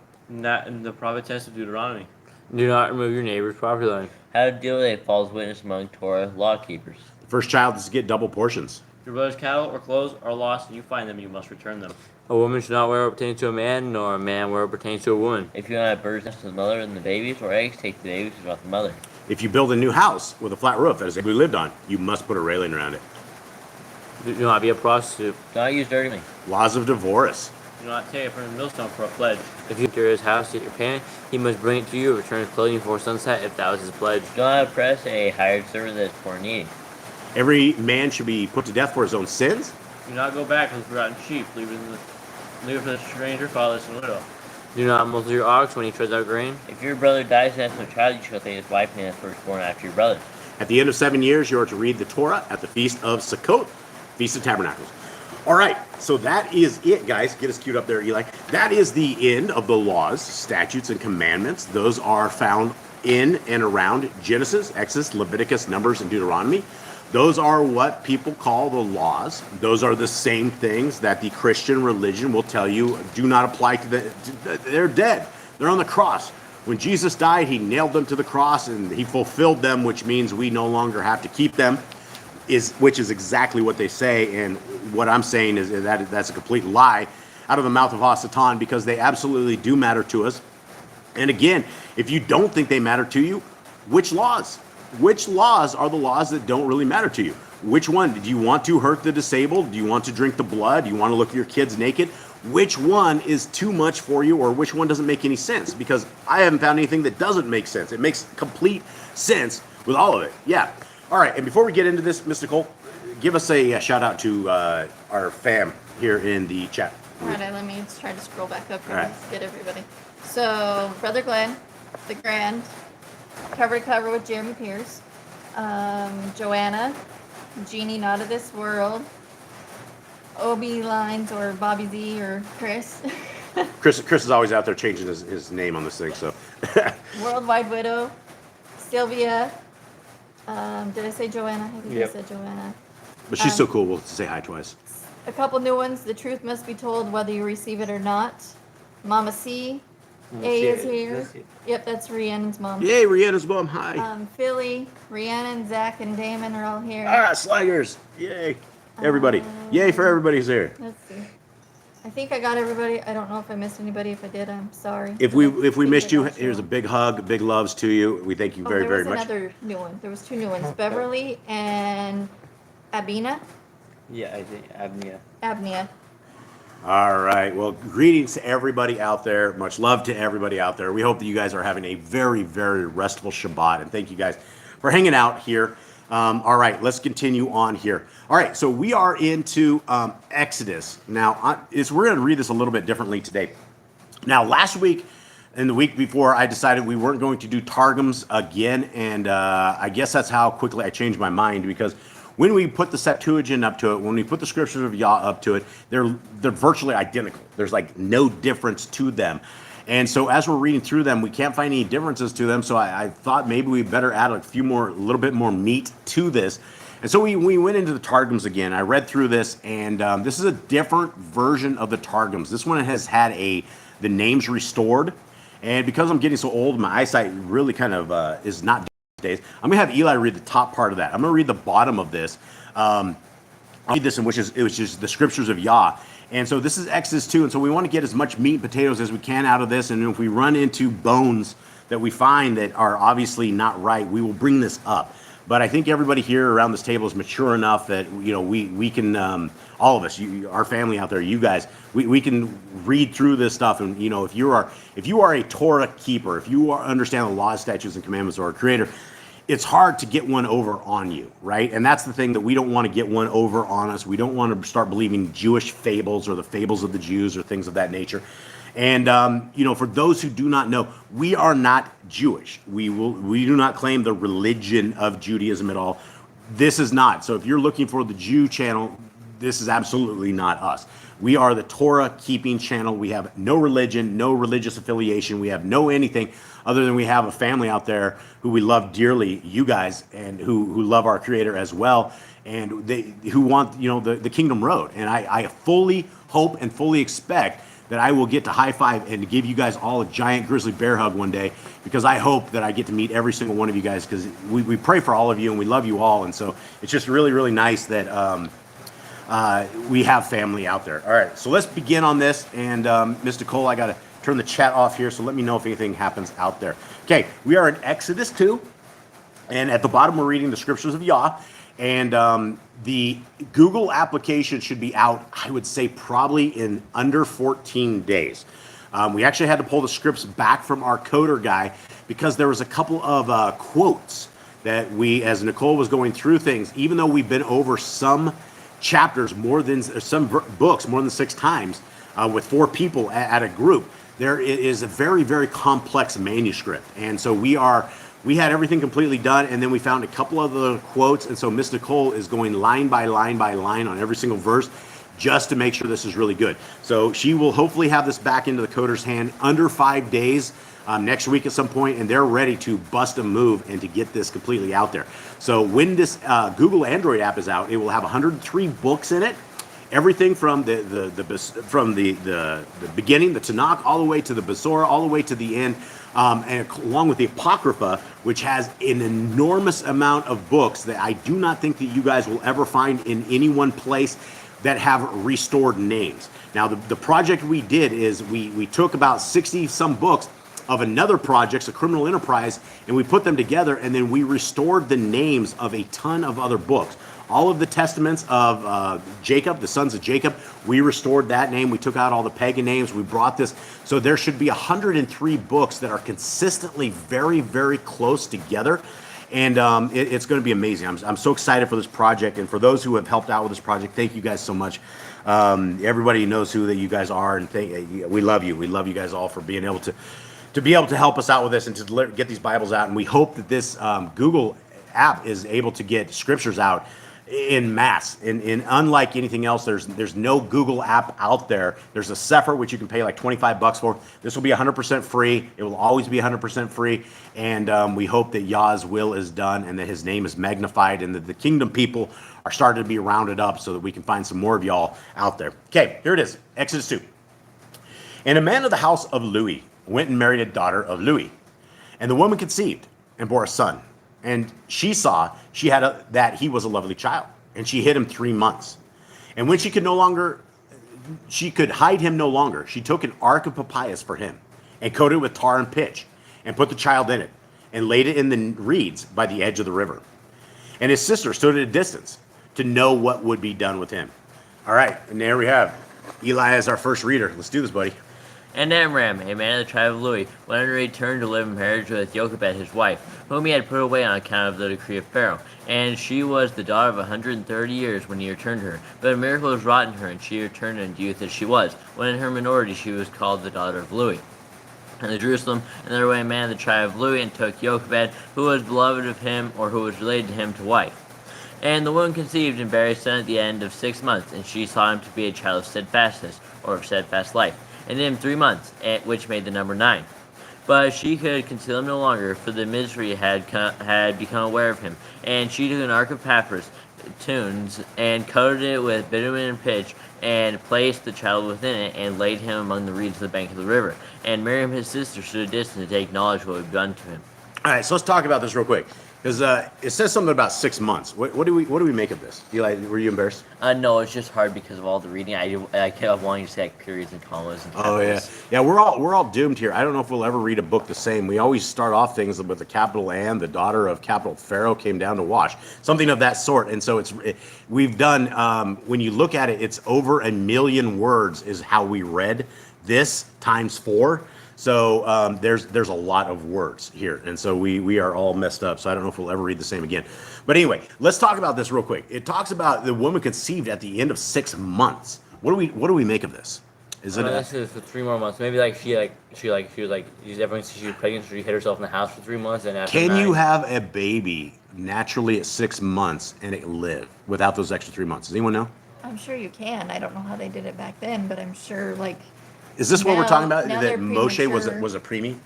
prophetess of Deuteronomy. Do not remove your neighbor's property line. How to deal with a false witness among Torah law keepers. The first child is to get double portions. If your brother's cattle or clothes are lost and you find them, you must return them. A woman should not wear what pertains to a man, nor a man wear what pertains to a woman. If you don't have birds next to the mother and the babies, or eggs, take the babies without the mother. If you build a new house with a flat roof as we lived on, you must put a railing around it. Do not be a prostitute. Do not use dirty money. Laws of divorce. Do not take it from the millstone for a pledge. If you enter his house to get your payment, he must bring it to you or return his clothing before sunset if that was his pledge. Do not oppress a hired servant that is poor and needy. Every man should be put to death for his own sins. Do not go back with forgotten sheep. Leave it for the stranger, fatherless, and widow. Do not muzzle your ox when he treads out grain. If your brother dies and has no child, you shall take his wife and his firstborn after your brother. At the end of 7 years, you are to read the Torah at the Feast of Sukkot, Feast of Tabernacles. All right, so that is it, guys. Get us queued up there, Eli. That is the end of the laws, statutes, and commandments. Those are found in and around Genesis, Exodus, Leviticus, Numbers, and Deuteronomy. Those are what people call the laws. Those are the same things that the Christian religion will tell you do not apply to they're dead. They're on the cross. When Jesus died, he nailed them to the cross and he fulfilled them, which means we no longer have to keep them, which is exactly what they say. And what I'm saying is that that's a complete lie out of the mouth of Hasatan, because they absolutely do matter to us. And again, if you don't think they matter to you, which laws? Which laws are the laws that don't really matter to you? Which one? Do you want to hurt the disabled? Do you want to drink the blood? Do you want to look at your kids naked? Which one is too much for you, or which one doesn't make any sense? Because I haven't found anything that doesn't make sense. It makes complete sense with all of it. Yeah. All right. And before we get into this, Mr. Cole, give us a shout out to our fam here in the chat. All right, let me try to scroll back up here All and right. get everybody. So, Brother Glenn, The Grand, Cover to Cover with Jeremy Pierce, Joanna, Jeannie Not of This World, Obi Lines or Bobby Z or Chris, Chris is always out there changing his name on this thing. So Worldwide Widow, Sylvia, Did I say Joanna? I think Yep. I said Joanna. But she's so cool. We'll say hi twice. A couple new ones. The truth must be told whether you receive it or not. Mama C. A is here. Yep, that's Rhiannon's mom. Yay, Rhiannon's mom. Hi. Philly, Rhiannon, Zach, and Damon are all here. Slangers. Yay. Everybody. Yay for everybody's here. Let's see. I think I got everybody. I don't know if I missed anybody. If I did, I'm sorry. If we missed you, here's a big hug, big loves to you. We thank you very, very much. There was another new one. There was two new ones. Beverly and Abina. Yeah, I think Abnia. All right. Well, greetings to everybody out there. Much love to everybody out there. We hope that you guys are having a very, very restful Shabbat. And thank you guys for hanging out here. All right, let's continue on here. All right, so we are into Exodus. Now, we're going to read this a little bit differently today. Now, last week and the week before, I decided we weren't going to do Targums again. And I guess that's how quickly I changed my mind, because when we put the Septuagint up to it, when we put the Scriptures of Yah up to it, they're virtually identical. There's like no difference to them. And so as we're reading through them, we can't find any differences to them. So I thought maybe we better add a little bit more meat to this. And so we went into the Targums again. I read through this, and this is a different version of the Targums. This one has had the names restored. And because I'm getting so old, my eyesight really kind of is not these days. I'm going to have Eli read the top part of that. I'm going to read the bottom of this. I'll read this, which is the Scriptures of Yah. And so this is Exodus 2, and so we want to get as much meat and potatoes as we can out of this, and if we run into bones that we find that are obviously not right, we will bring this up. But I think everybody here around this table is mature enough that, you know, we can, all of us, our family out there, you guys, we can read through this stuff. And, you know, if you are a Torah keeper, if you understand the laws, statutes, and commandments of our Creator, it's hard to get one over on you, right? And that's the thing, that we don't want to get one over on us. We don't want to start believing Jewish fables or the fables of the Jews or things of that nature. And, you know, for those who do not know, we are not Jewish. We do not claim the religion of Judaism at all. This is not. So if you're looking for the Jew channel, this is absolutely not us. We are the Torah keeping channel. We have no religion, no religious affiliation. We have no anything other than we have a family out there who we love dearly, you guys, and who love our Creator as well, and who want, you know, the kingdom road. And I fully hope and fully expect that I will get to high five and give you guys all a giant grizzly bear hug one day, because I hope that I get to meet every single one of you guys, because we pray for all of you and we love you all. And so it's just really, really nice that we have family out there. All right, so let's begin on this. And Mr. Cole, I got to turn the chat off here, so let me know if anything happens out there. Okay, we are in Exodus 2, and at the bottom we're reading the Scriptures of Yah. And the Google application should be out, I would say, probably in under 14 days. We actually had to pull the scripts back from our coder guy because there was a couple of quotes that as Nicole was going through things, even though we've been over some chapters some books more than 6 times with 4 people at a group, there is a very, very complex manuscript. And so we had everything completely done, and then we found a couple of the quotes, and so Miss Nicole is going line by line by line on every single verse just to make sure this is really good. So she will hopefully have this back into the coder's hand under 5 days next week at some point, and they're ready to bust a move and to get this completely out there. So when this Google Android app is out, it will have 103 books in it. Everything from the beginning, the Tanakh, all the way to the Basora, all the way to the end, and along with the Apocrypha, which has an enormous amount of books that I do not think that you guys will ever find in any one place that have restored names. Now, the project we did is we took about 60 some books of another project, a criminal enterprise, and we put them together, and then we restored the names of a ton of other books. All of the testaments of Jacob, the sons of Jacob, we restored that name. We took out all the pagan names. We brought this. So there should be 103 books that are consistently very, very close together. And it's going to be amazing. I'm so excited for this project. And for those who have helped out with this project, thank you guys so much. Everybody knows who that you guys are. And we love you. We love you guys all for being able to be able to help us out with this and to get these Bibles out. And we hope that this Google app is able to get scriptures out in mass. And unlike anything else, there's no Google app out there. There's a Sefer, which you can pay like $25 for. This will be 100% free. It will always be 100% free. And we hope that Yah's will is done and that his name is magnified and that the kingdom people are starting to be rounded up so that we can find some more of y'all out there. Okay, here it is. Exodus 2. And a man of the house of Louis went and married a daughter of Louis. And the woman conceived and bore a son. And she saw that he was a lovely child. And she hid him 3 months. And when she could hide him no longer, she took an ark of papyrus for him and coated it with tar and pitch and put the child in it and laid it in the reeds by the edge of the river. And his sister stood at a distance to know what would be done with him. All right, and there we have Eli as our first reader. Let's do this, buddy. And Amram, a man of the tribe of Louis, went and returned to live in marriage with Jochebed his wife, whom he had put away on account of the decree of Pharaoh. And she was the daughter of 130 years when he returned her. But a miracle was wrought in her, and she returned in youth as she was. When in her minority she was called the daughter of Louis. And the Jerusalem, and there went a man of the tribe of Louis, and took Jochebed, who was beloved of him, or who was related to him, to wife. And the woman conceived and bare a son at the end of 6 months, and she saw him to be a child of steadfastness, or of steadfast life. And in 3 months, which made the number 9. But she could conceal him no longer, for the misery had become aware of him. And she took an ark of papyrus, tunes, and coated it with bitumen and pitch, and placed the child within it, and laid him among the reeds of the bank of the river. And Miriam his sister stood distant to take knowledge of what had been done to him. All right, so let's talk about this real quick. Because it says something about 6 months. What do we make of this? Eli, were you embarrassed? No, it's just hard because of all the reading. I kept wanting to say like periods and commas and capitals. Yeah. We're all doomed here. I don't know if we'll ever read a book the same. We always start off things with the capital Anne, the daughter of capital Pharaoh, came down to wash, something of that sort. And so we've done. When you look at it, it's over 1 million words is how we read this times 4. So there's a lot of words here, and so we are all messed up. So I don't know if we'll ever read the same again. But anyway, let's talk about this real quick. It talks about the woman conceived at the end of 6 months. What do we make of this? Is it? This is for 3 more months. Maybe like she was everyone says she was pregnant, so she hid herself in the house for 3 months, and after Can 9, you have a baby naturally at 6 months and it live without those extra 3 months? Does anyone know? I'm sure you can. I don't know how they did it back then, but I'm sure like Is this what we're talking about? now That they're Moshe was premature. a preemie?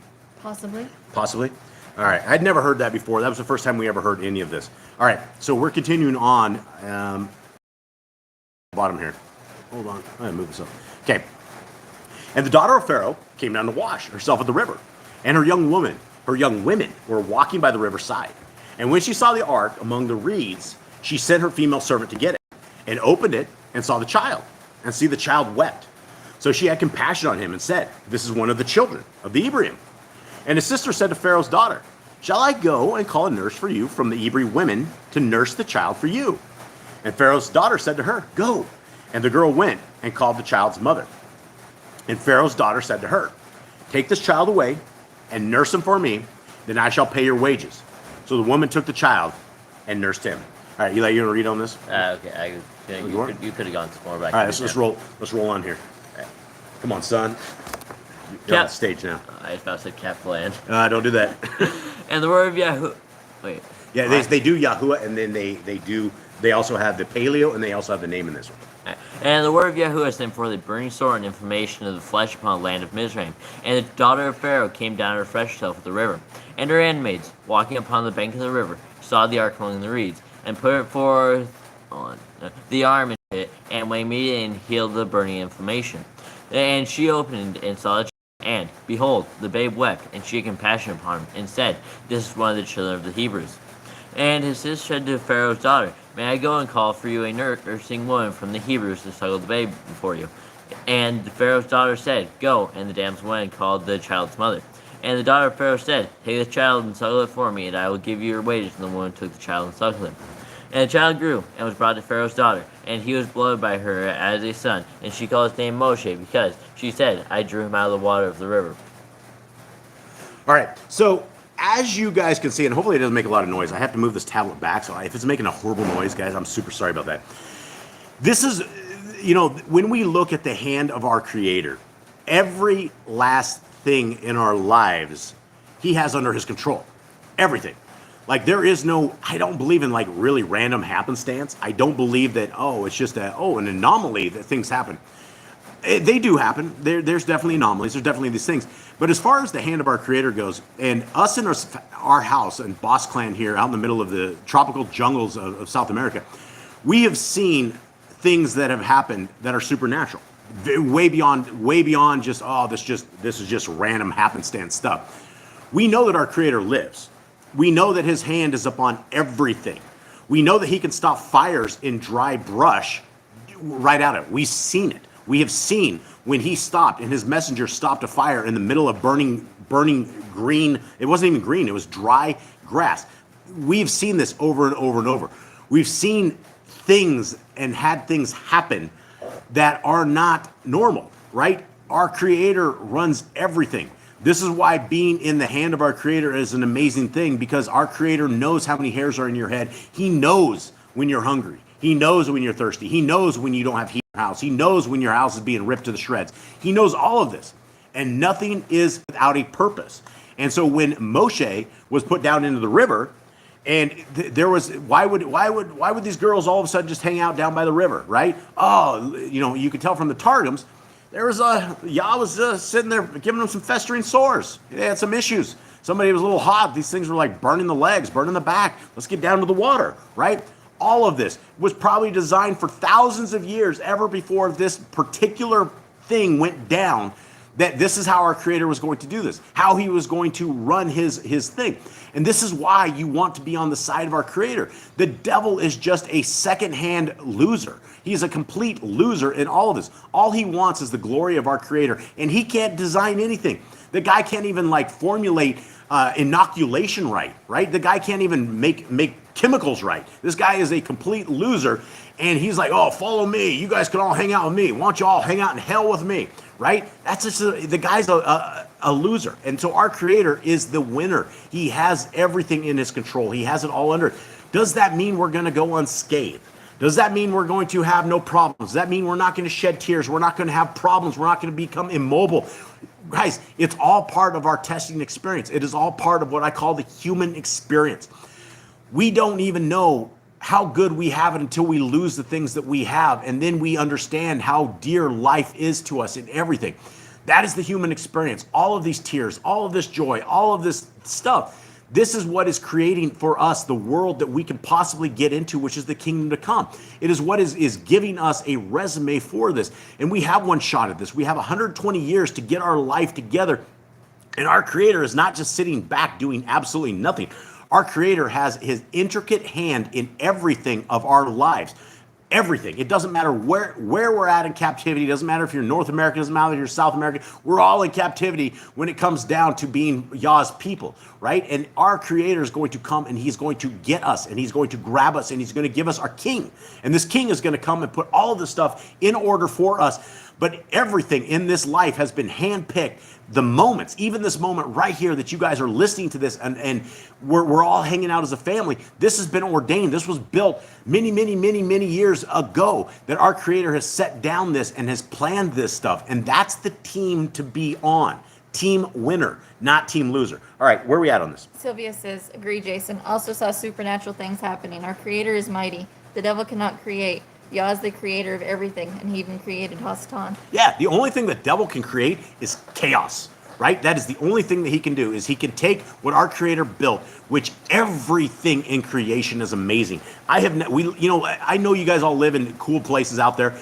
Possibly. Possibly. All right. I'd never heard that before. That was the first time we ever heard any of this. All right. So we're continuing on. Bottom here. Hold on. I'm going to move this up. Okay. And the daughter of Pharaoh came down to wash herself at the river. And her young women were walking by the riverside. And when she saw the ark among the reeds, she sent her female servant to get it, and opened it and saw the child. And see, the child wept. So she had compassion on him and said, "This is one of the children of the Hebrew." And his sister said to Pharaoh's daughter, "Shall I go and call a nurse for you from the Hebrew women to nurse the child for you?" And Pharaoh's daughter said to her, "Go." And the girl went and called the child's mother. And Pharaoh's daughter said to her, "Take this child away and nurse him for me, then I shall pay your wages." So the woman took the child and nursed him. All right, Eli, you want to read on this? Okay, you could have gone some more back. All right, let's roll on here. Come on, son. You're on stage now. I was about to say capital N. Don't do that. And the word of Yahoo. Wait. Yeah, they do Yahuwah, and then they also have the paleo, and they also have the name in this one. And the word of Yahuwah sent forth a burning sword and inflammation of the flesh upon the land of Mizraim. And the daughter of Pharaoh came down to refresh herself at the river. And her handmaids, walking upon the bank of the river, saw the ark among the reeds, and put it forth on the arm into it, and went immediately and healed the burning inflammation. And she opened and saw the child, and behold, the babe wept, and she had compassion upon him, and said, "This is one of the children of the Hebrews." And his sister said to Pharaoh's daughter, "May I go and call for you a nursing woman from the Hebrews to suckle the babe before you?" And the Pharaoh's daughter said, "Go." And the damsel went and called the child's mother. And the daughter of Pharaoh said, "Take the child and suckle it for me, and I will give you your wages." And the woman took the child and suckled him. And the child grew, and was brought to Pharaoh's daughter, and he was beloved by her as a son. And she called his name Moshe, because she said, "I drew him out of the water of the river." All right, so as you guys can see, and hopefully it doesn't make a lot of noise, I have to move this tablet back, so if it's making a horrible noise, guys, I'm super sorry about that. This is, when we look at the hand of our Creator, every last thing in our lives, He has under His control. Everything. Like there is no, I don't believe in like really random happenstance. I don't believe that, oh, it's just an anomaly that things happen. They do happen. There's definitely anomalies. There's definitely these things. But as far as the hand of our Creator goes, and us in our house and Boss Clan here out in the middle of the tropical jungles of South America, we have seen things that have happened that are supernatural, way beyond just, oh, this is just random happenstance stuff. We know that our Creator lives. We know that His hand is upon everything. We know that He can stop fires in dry brush right at it. We've seen it. We have seen when He stopped and His messenger stopped a fire in the middle of burning green. It wasn't even green. It was dry grass. We've seen this over and over and over. We've seen things and had things happen that are not normal, right? Our Creator runs everything. This is why being in the hand of our Creator is an amazing thing, because our Creator knows how many hairs are in your head. He knows when you're hungry. He knows when you're thirsty. He knows when you don't have heat in your house. He knows when your house is being ripped to the shreds. He knows all of this. And nothing is without a purpose. And so when Moshe was put down into the river, and there was, why would these girls all of a sudden just hang out down by the river, right? Oh, you could tell from the Targums, there was Yah was sitting there giving them some festering sores. They had some issues. Somebody was a little hot. These things were like burning the legs, burning the back. Let's get down to the water, right? All of this was probably designed for thousands of years ever before this particular thing went down, that this is how our Creator was going to do this, how He was going to run his thing. And this is why you want to be on the side of our Creator. The devil is just a second-hand loser. He's a complete loser in all of this. All he wants is the glory of our Creator, and he can't design anything. The guy can't even like formulate inoculation right? The guy can't even make chemicals right. This guy is a complete loser, and he's like, oh, follow me. You guys can all hang out with me. Why don't you all hang out in hell with me, right? That's just the guy's a loser. And so our Creator is the winner. He has everything in His control. He has it all under. Does that mean we're going to go unscathed? Does that mean we're going to have no problems? Does that mean we're not going to shed tears? We're not going to have problems. We're not going to become immobile. Guys, it's all part of our testing experience. It is all part of what I call the human experience. We don't even know how good we have it until we lose the things that we have, and then we understand how dear life is to us in everything. That is the human experience. All of these tears, all of this joy, all of this stuff. This is what is creating for us the world that we can possibly get into, which is the kingdom to come. It is what is giving us a resume for this. And we have one shot at this. We have 120 years to get our life together. And our Creator is not just sitting back doing absolutely nothing. Our Creator has His intricate hand in everything of our lives. Everything. It doesn't matter where we're at in captivity. It doesn't matter if you're North American. It doesn't matter if you're South American. We're all in captivity when it comes down to being Yah's people, right? And our Creator is going to come, and He's going to get us, and He's going to grab us, and He's going to give us our King. And this King is going to come and put all of this stuff in order for us. But everything in this life has been handpicked. The moments, even this moment right here that you guys are listening to this, and we're all hanging out as a family, this has been ordained. This was built many, many, many, many years ago, that our Creator has set down this and has planned this stuff. And that's the team to be on. Team winner, not team loser. All right, where are we at on this? Sylvia says, agree, Jason. Also saw supernatural things happening. Our Creator is mighty. The devil cannot create. Yah is the creator of everything, and He even created Hasatan. Yeah, the only thing the devil can create is chaos, right? That is the only thing that he can do, is he can take what our Creator built, which everything in creation is amazing. I know you guys all live in cool places out there.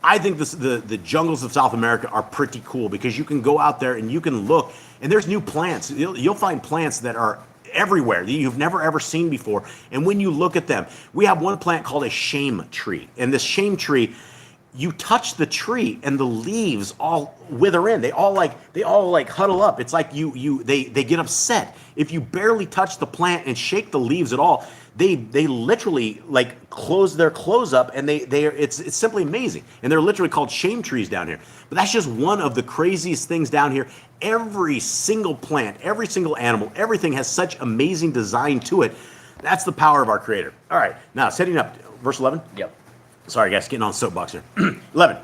I think the jungles of South America are pretty cool, because you can go out there and you can look, and there's new plants. You'll find plants that are everywhere that you've never ever seen before. And when you look at them, we have one plant called a shame tree. And this shame tree, you touch the tree and the leaves all wither in. They all like huddle up. It's like they get upset. If you barely touch the plant and shake the leaves at all, they literally like close their clothes up, and it's simply amazing. And they're literally called shame trees down here. But that's just one of the craziest things down here. Every single plant, every single animal, everything has such amazing design to it. That's the power of our Creator. All right, now setting up verse 11. Yep. Sorry guys, getting on soapbox here. 11.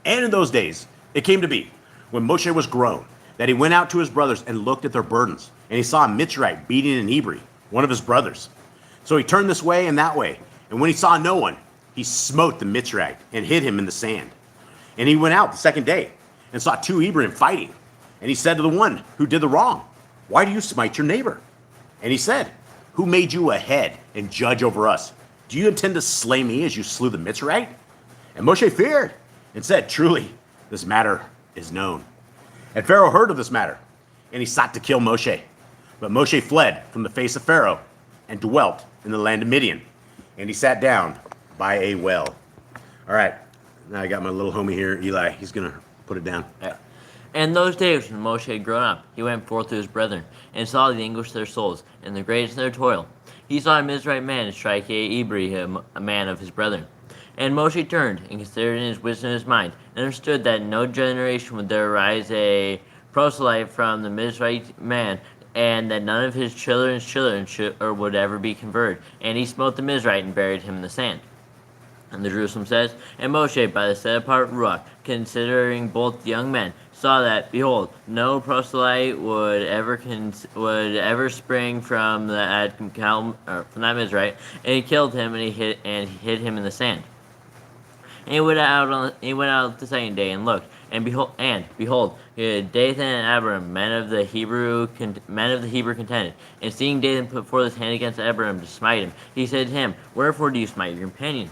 And in those days it came to be, when Moshe was grown, that he went out to his brothers and looked at their burdens. And he saw a Mitzrite beating an Hebrew, one of his brothers. So he turned this way and that way, and when he saw no one, he smote the Mitzrayite and hid him in the sand. And he went out the second day and saw two Hebrews fighting. And he said to the one who did the wrong, "Why do you smite your neighbor?" And he said, "Who made you a head and judge over us? Do you intend to slay me as you slew the Mitzrayite?" And Moshe feared and said, "Truly, this matter is known." And Pharaoh heard of this matter, and he sought to kill Moshe. But Moshe fled from the face of Pharaoh and dwelt in the land of Midian. And he sat down by a well. All right, now I got my little homie here, Eli. He's going to put it down. Yeah. And those days when Moshe had grown up, he went forth to his brethren, and saw the anguish of their souls, and the greatness of their toil. He saw a Mizraite man strike a Hebrew, a man of his brethren. And Moshe turned, and considered in his wisdom of his mind, and understood that in no generation would there arise a proselyte from the Mizraite man, and that none of his children's children would ever be converted. And he smote the Mizraite and buried him in the sand. And the Jerusalem says, And Moshe, by the set apart Ruach, considering both young men, saw that, behold, no proselyte would ever spring from that Mizraite, and he killed him, and he hid him in the sand. And he went out the second day and looked, and behold, Dathan and Abiram, men of the Hebrew contended. And seeing Dathan put forth his hand against Abiram to smite him, he said to him, Wherefore do you smite your companion?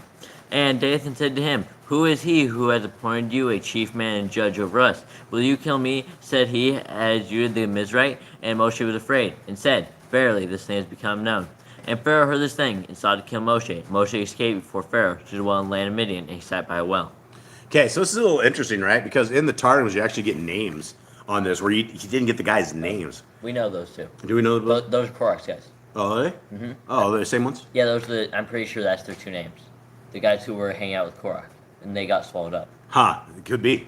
And Dathan said to him, Who is he who has appointed you a chief man and judge over us? Will you kill me, said he, as you did the Mizraite? And Moshe was afraid, and said, Verily, this thing has become known. And Pharaoh heard this thing, and sought to kill Moshe. Moshe escaped before Pharaoh to dwell in the land of Midian, and he sat by a well. Okay, so this is a little interesting, right? Because in the Targums, you actually get names on this, where you didn't get the guys' names. We know those two. Do we know those? Those are Korach's guys. Oh, are they? Mm-hmm. Oh, they're the same ones? Yeah, I'm pretty sure that's their two names. The guys who were hanging out with Korach, and they got swallowed up. Huh, could be.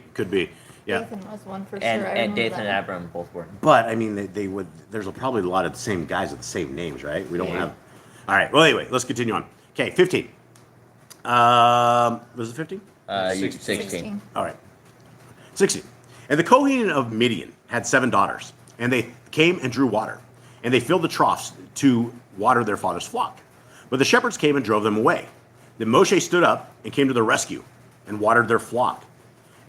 Yeah. Dathan was one for sure. And Dathan and Abiram both were. But, I mean, they would, there's probably a lot of the same guys with the same names, right? We don't have. All right, well, anyway, let's continue on. Okay, 15. Was it 15? 16. All right. 16. And the Kohen of Midian had 7 daughters, and they came and drew water, and they filled the troughs to water their father's flock. But the shepherds came and drove them away. Then Moshe stood up and came to their rescue and watered their flock.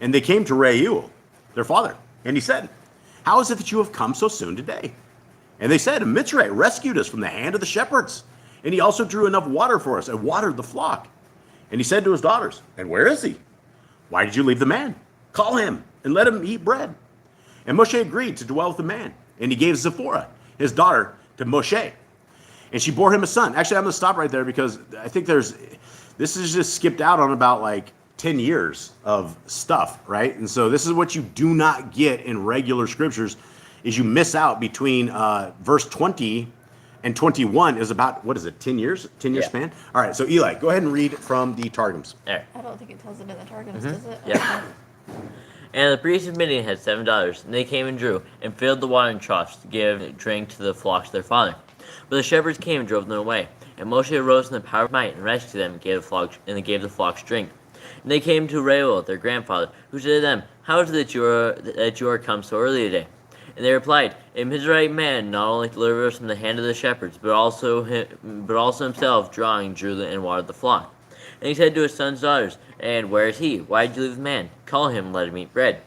And they came to Reuel, their father, and he said, How is it that you have come so soon today? And they said, Mitzrayite rescued us from the hand of the shepherds, and he also drew enough water for us and watered the flock. And he said to his daughters, And where is he? Why did you leave the man? Call him and let him eat bread. And Moshe agreed to dwell with the man, and he gave Zipporah, his daughter, to Moshe. And she bore him a son. Actually, I'm going to stop right there because I think this is just skipped out on about like 10 years of stuff, right? And so this is what you do not get in regular scriptures is you miss out between verse 20 and 21 is about, what is it, 10 years? 10-year span? All right, so Eli, go ahead and read from the Targums. All right. I don't think it tells it in the Targums, does it? Yeah. And the priests of Midian had 7 daughters, and they came and drew, and filled the watering troughs to give drink to the flocks of their father. But the shepherds came and drove them away. And Moshe arose in the power of might, and rescued them, and gave the flocks drink. And they came to Reuel, their grandfather, who said to them, How is it that you are come so early today? And they replied, A Mizraite man not only delivered us from the hand of the shepherds, but also himself drew and watered the flock. And he said to his sons' daughters, And where is he? Why did you leave the man? Call him, and let him eat bread.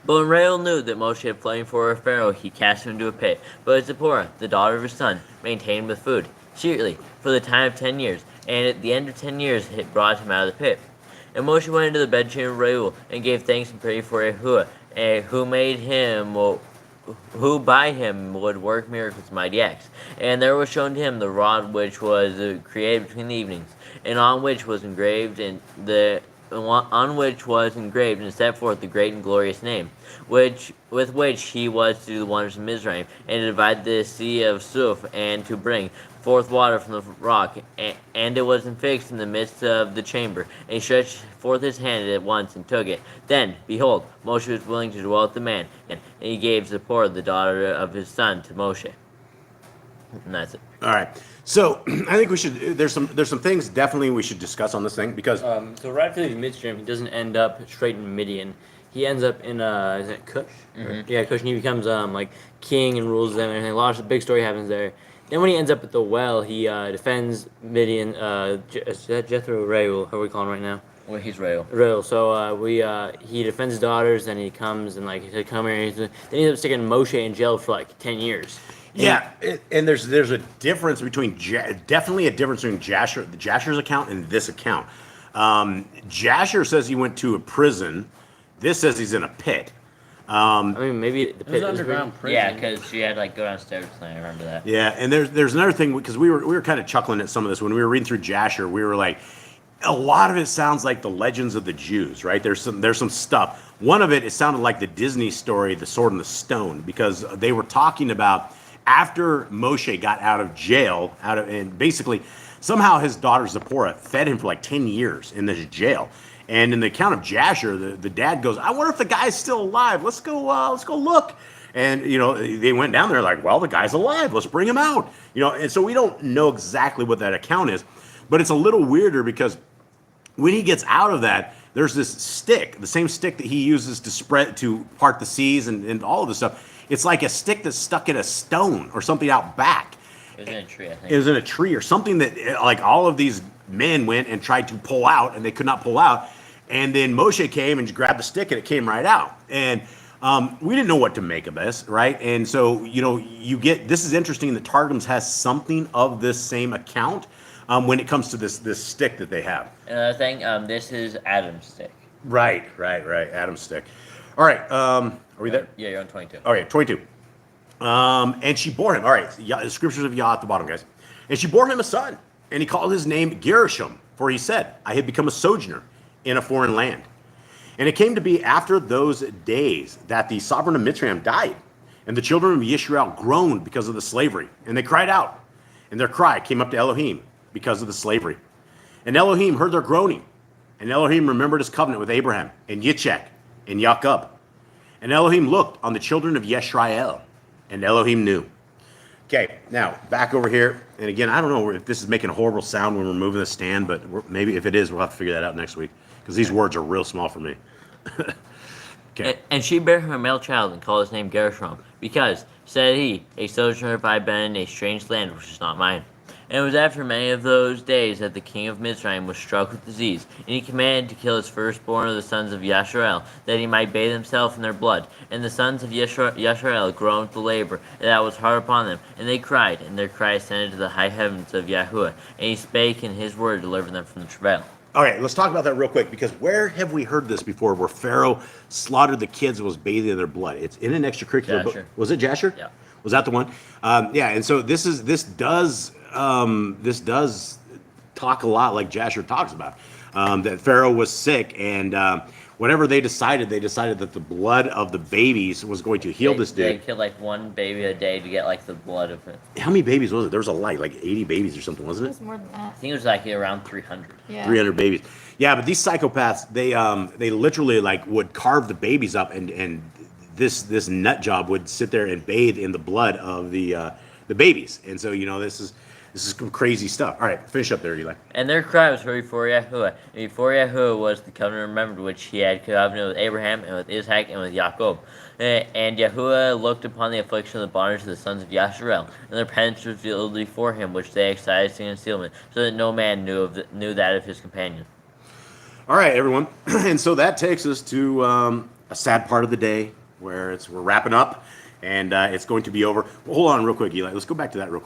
But when Reuel knew that Moshe had fled for Pharaoh, he cast him into a pit. But Zipporah, the daughter of his son, maintained him with food, secretly, for the time of 10 years. And at the end of 10 years, it brought him out of the pit. And Moshe went into the bedchamber of Reuel, and gave thanks and praise for 𝐤𝐄, who by him would work miracles and mighty acts. And there was shown to him the rod which was created between the evenings, and on which was engraved and set forth the great and glorious name, with which he was to do the wonders of Mizraim, and to divide the sea of Suf, and to bring forth water from the rock, and it was fixed in the midst of the chamber. And he stretched forth his hand at once and took it. Then, behold, Moshe was willing to dwell with the man, and he gave Zipporah, the daughter of his son, to Moshe. And that's it. All right. So I think we should. There's some things definitely we should discuss on this thing because So right after the midstream, he doesn't end up straight in Midian. He ends up in is it Cush? Mhm. Yeah, Cush, and he becomes like king and rules them and everything. A lot of the big story happens there. Then when he ends up at the well, he defends Midian. Is that Jethro, Reuel? How are we calling him right now? Well, he's Reuel. Reuel. So he defends his daughters, and he comes and he said, "Come here." Then he ends up sticking Moshe in jail for 10 years. Yeah, and there's a difference between definitely a difference between Jasher's account and this account. Jasher says he went to a prison. This says he's in a pit. I mean, maybe the pit is underground prison. Yeah, because she had go downstairs. I remember that. Yeah, and there's another thing, because we were kind of chuckling at some of this when we were reading through Jasher. We were like, a lot of it sounds like the legends of the Jews, right? There's some stuff. One of it sounded like the Disney story, The Sword and the Stone, because they were talking about after Moshe got out of jail, and basically somehow his daughter Zipporah fed him for 10 years in this jail. And in the account of Jasher, the dad goes, "I wonder if the guy's still alive. Let's go look." And they went down there well, the guy's alive. Let's bring him out. And so we don't know exactly what that account is, but it's a little weirder because when he gets out of that, there's this stick, the same stick that he uses to part the seas and all of this stuff. It's like a stick that's stuck in a stone or something out back. It was in a tree, I think. It was in a tree or something that all of these men went and tried to pull out, and they could not pull out. And then Moshe came and grabbed the stick, and it came right out. And we didn't know what to make of this, right? And so, you get, this is interesting that Targums has something of this same account when it comes to this stick that they have. Another thing, this is Adam's stick. Right. Adam's stick. All right. Are we there? Yeah, you're on 22. All right, 22. And she bore him. All right, the scriptures of Yah at the bottom, guys. And she bore him a son, and he called his name Gershom, for he said, "I have become a sojourner in a foreign land." And it came to be after those days that the sovereign of Mitzrayim died, and the children of Yisrael groaned because of the slavery, and they cried out, and their cry came up to Elohim because of the slavery. And Elohim heard their groaning, and Elohim remembered his covenant with Abraham and Yitzchak and Jacob. And Elohim looked on the children of Yisrael, and Elohim knew. Okay, now back over here, and again, I don't know if this is making a horrible sound when we're moving the stand, but maybe if it is, we'll have to figure that out next week, because these words are real small for me. Okay. And she bare him a male child and called his name Gershom, because, said he, a sojourner have I been in a strange land which is not mine. And it was after many of those days that the king of Mitzrayim was struck with disease, and he commanded to kill his firstborn of the sons of Yasharel, that he might bathe himself in their blood. And the sons of Yasharel groaned with labor, and that was hard upon them. And they cried, and their cry ascended to the high heavens of Yahuwah, and he spake in his word, delivering them from the travail. All right, let's talk about that real quick, because where have we heard this before, where Pharaoh slaughtered the kids and was bathing in their blood? It's in an extracurricular book. Was it Jasher? Yeah. Was that the one? Yeah, and so this does talk a lot like Jasher talks about, that Pharaoh was sick, and whatever they decided that the blood of the babies was going to heal this dude. They killed one baby a day to get the blood of it. How many babies was it? There was a lot, 80 babies or something, wasn't It it? was more than that. I think it was around 300. Yeah. 300 babies. Yeah, but these psychopaths, they literally would carve the babies up, and this nut job would sit there and bathe in the blood of the babies. And so this is some crazy stuff. All right, finish up there, Eli. And their cry was heard before Yahuwah. And before Yahuwah was the covenant remembered which he had covenanted with Abraham and with Isaac and with Jacob. And Yahuwah looked upon the affliction of the bondage of the sons of Yasharel, and their penance was revealed before him, which they excised in concealment, so that no man knew that of his companion. All right, everyone. And so that takes us to a sad part of the day where we're wrapping up, and it's going to be over. Well, hold on real quick, Eli. Let's go back to that real quick.